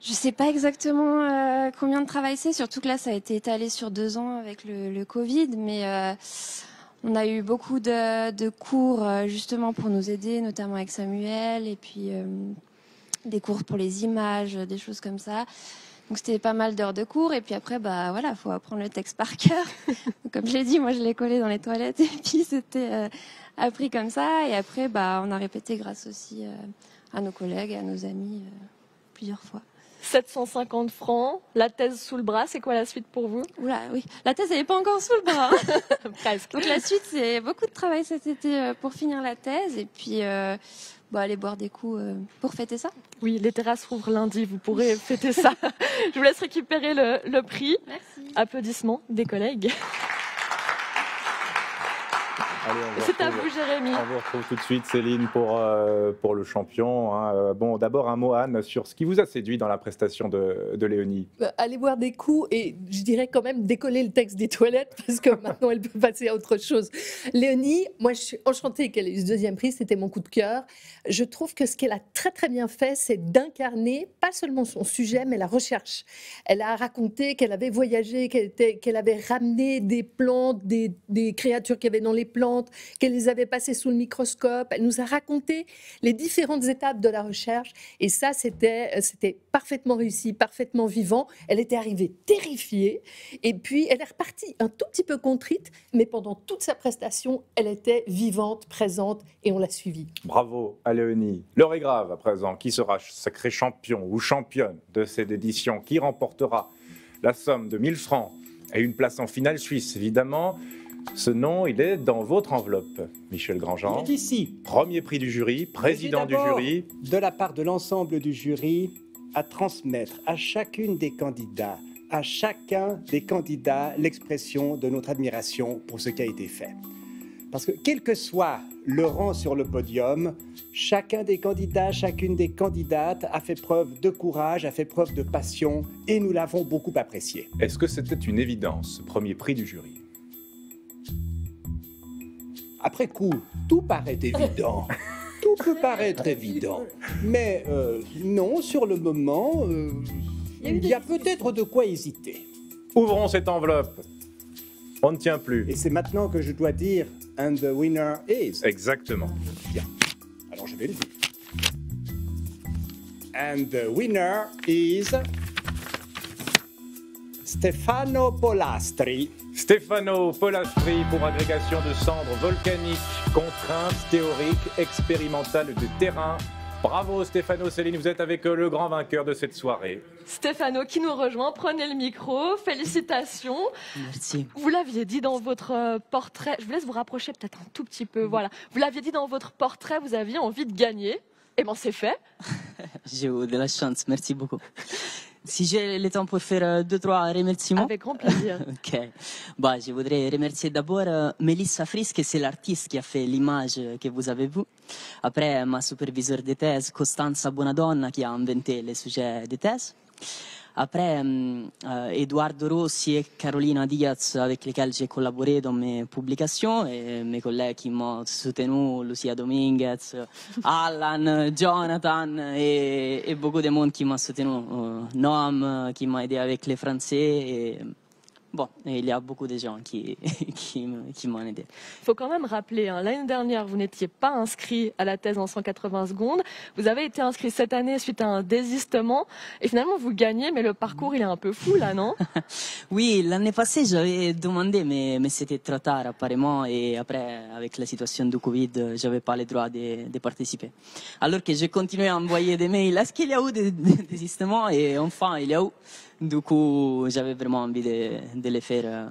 Je ne sais pas exactement combien de travail c'est, surtout que là, ça a été étalé sur 2 ans avec le Covid, mais... on a eu beaucoup de cours justement pour nous aider, notamment avec Samuel, et puis des cours pour les images, des choses comme ça. Donc c'était pas mal d'heures de cours, et puis après, faut apprendre le texte par cœur. Comme je l'ai dit, moi je l'ai collé dans les toilettes, et puis c'était appris comme ça. Et après, on a répété grâce aussi à nos collègues et à nos amis plusieurs fois. 750 francs, la thèse sous le bras, c'est quoi la suite pour vous? Oula, oui, la thèse elle n'est pas encore sous le bras. Presque. Donc la suite, c'est beaucoup de travail cet été pour finir la thèse et puis aller boire des coups pour fêter ça. Oui, les terrasses rouvrent lundi, vous pourrez fêter ça. Je vous laisse récupérer le prix. Merci. Applaudissements des collègues. C'est à vous, Jérémy. On vous retrouve tout de suite, Céline, pour le champion. D'abord un mot, Anne, sur ce qui vous a séduit dans la prestation de Léonie. Aller boire des coups et je dirais quand même décoller le texte des toilettes parce que maintenant elle peut passer à autre chose. Léonie, moi je suis enchantée qu'elle ait eu ce deuxième prix, c'était mon coup de cœur. Je trouve que ce qu'elle a très très bien fait, c'est d'incarner pas seulement son sujet, mais la recherche. Elle a raconté qu'elle avait voyagé, qu'elle avait ramené des plantes, des créatures qu'il y avait dans les plantes, importantes, qu'elle les avait passées sous le microscope. Elle nous a raconté les différentes étapes de la recherche. Et ça, c'était parfaitement réussi, parfaitement vivant. Elle était arrivée terrifiée. Et puis, elle est repartie un tout petit peu contrite, mais pendant toute sa prestation, elle était vivante, présente, et on l'a suivie. Bravo à Léonie. L'heure est grave à présent. Qui sera sacré champion ou championne de cette édition? Qui remportera la somme de 1000 francs et une place en finale suisse, évidemment? Ce nom, il est dans votre enveloppe, Michel Grandjean. Il est ici. Premier prix du jury, président du jury. De la part de l'ensemble du jury, à transmettre à chacune des candidats, à chacun des candidats, l'expression de notre admiration pour ce qui a été fait. Parce que quel que soit le rang sur le podium, chacun des candidats, chacune des candidates a fait preuve de courage, a fait preuve de passion, et nous l'avons beaucoup apprécié. Est-ce que c'était une évidence, ce premier prix du jury? Après coup, tout paraît évident. Tout peut paraître évident. Mais non, sur le moment, il y a peut-être de quoi hésiter. Ouvrons cette enveloppe. On ne tient plus. Et c'est maintenant que je dois dire « And the winner is ». Exactement. Bien. Alors je vais le dire. And the winner is Stefano Polastri. Stefano Polastri pour agrégation de cendres volcaniques, contraintes théoriques, expérimentales de terrain. Bravo Stefano, Céline, vous êtes avec le grand vainqueur de cette soirée. Stefano qui nous rejoint, prenez le micro, félicitations. Merci. Vous l'aviez dit dans votre portrait, je vous laisse vous rapprocher peut-être un tout petit peu, voilà. Vous l'aviez dit dans votre portrait, vous aviez envie de gagner. Eh bien c'est fait. J'ai eu de la chance, merci beaucoup. Si j'ai le temps pour faire 2-3 remerciements. Avec grand plaisir. Ok. Bah, je voudrais remercier d'abord Melissa Frisch, c'est l'artiste qui a fait l'image que vous avez vue. Après, ma superviseure de thèse, Costanza Bonadonna, qui a inventé les sujets de thèse. Après, Eduardo Rossi et Carolina Diaz, avec lesquels j'ai collaboré dans mes publications, et mes collègues qui m'ont soutenu, Lucia Dominguez, Alan, Jonathan, et beaucoup de monde qui m'a soutenu, Noam, qui m'a aidé avec les Français, et bon, il y a beaucoup de gens qui m'ont aidé. Il faut quand même rappeler, l'année dernière, vous n'étiez pas inscrit à la thèse en 180 secondes. Vous avez été inscrit cette année suite à un désistement. Et finalement, vous gagnez, mais le parcours, il est un peu fou, là, non? Oui, l'année passée, j'avais demandé, mais c'était trop tard, apparemment. Et après, avec la situation du Covid, je n'avais pas le droit de participer. Alors que j'ai continué à envoyer des mails. Est-ce qu'il y a eu des désistements? Et enfin, il y a eu. Du coup, j'avais vraiment envie de le faire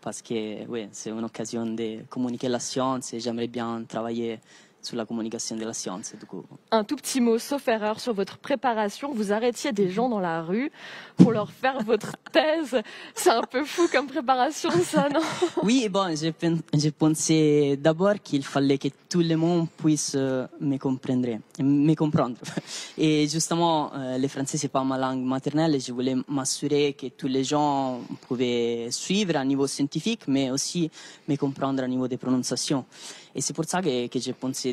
parce que oui, c'est une occasion de communiquer la science et j'aimerais bien travailler sur la communication de la science. Du coup. Un tout petit mot, sauf erreur, sur votre préparation. Vous arrêtiez des gens dans la rue pour leur faire votre thèse. C'est un peu fou comme préparation, ça, non? Oui, bon, j'ai pensé d'abord qu'il fallait que tout le monde puisse me comprendre. Et justement, le français, c'est pas ma langue maternelle et je voulais m'assurer que tous les gens pouvaient suivre à niveau scientifique, mais aussi me comprendre à niveau de prononciation. Et c'est pour ça que j'ai pensé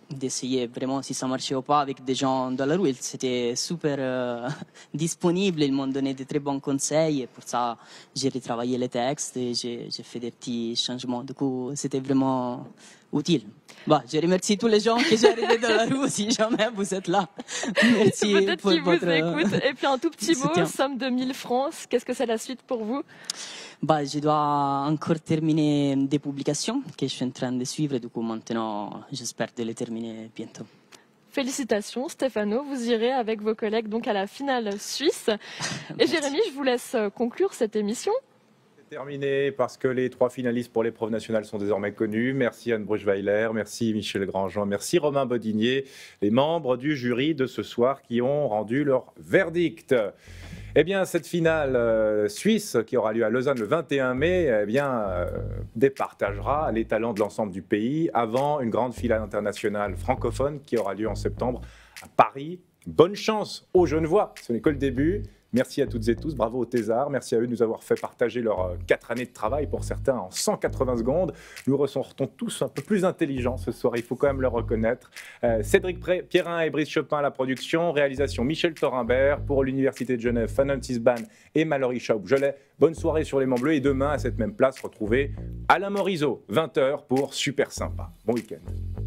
d'essayer vraiment si ça marchait ou pas avec des gens dans la rue. C'était super disponible, ils m'ont donné de très bons conseils. Et pour ça, j'ai retravaillé les textes et j'ai fait des petits changements. Du coup, c'était vraiment utile. Bah, je remercie tous les gens que j'ai arrêtés dans la rue si jamais vous êtes là. Merci peut-être pour qu'ils vous votre écoutent. Et puis un tout petit mot, soutien. somme de 1000 francs. Qu'est-ce que c'est la suite pour vous? Bah, je dois encore terminer des publications que je suis en train de suivre. Du coup, maintenant, j'espère de les terminer bientôt. Félicitations Stefano, vous irez avec vos collègues donc à la finale suisse. Et Jérémy, je vous laisse conclure cette émission. C'est terminé parce que les 3 finalistes pour l'épreuve nationale sont désormais connus. Merci Anne Bruchweiler, merci Michel Grandjean, merci Romain Bodinier, les membres du jury de ce soir qui ont rendu leur verdict. Eh bien, cette finale suisse qui aura lieu à Lausanne le 21 mai, départagera les talents de l'ensemble du pays avant une grande finale internationale francophone qui aura lieu en septembre à Paris. Bonne chance aux Genevois, ce n'est que le début. Merci à toutes et tous, bravo au Thésard, merci à eux de nous avoir fait partager leurs 4 années de travail, pour certains en 180 secondes. Nous ressortons tous un peu plus intelligents ce soir, il faut quand même le reconnaître. Cédric Pierrin et Brice Chopin à la production, réalisation Michel Thorimbert, pour l'Université de Genève, Fanon Tisban et Mallory Schaub-Gelais. Bonne soirée sur les Monts Bleus et demain à cette même place, retrouvez Alain Morisot, 20h pour Super Sympa. Bon week-end.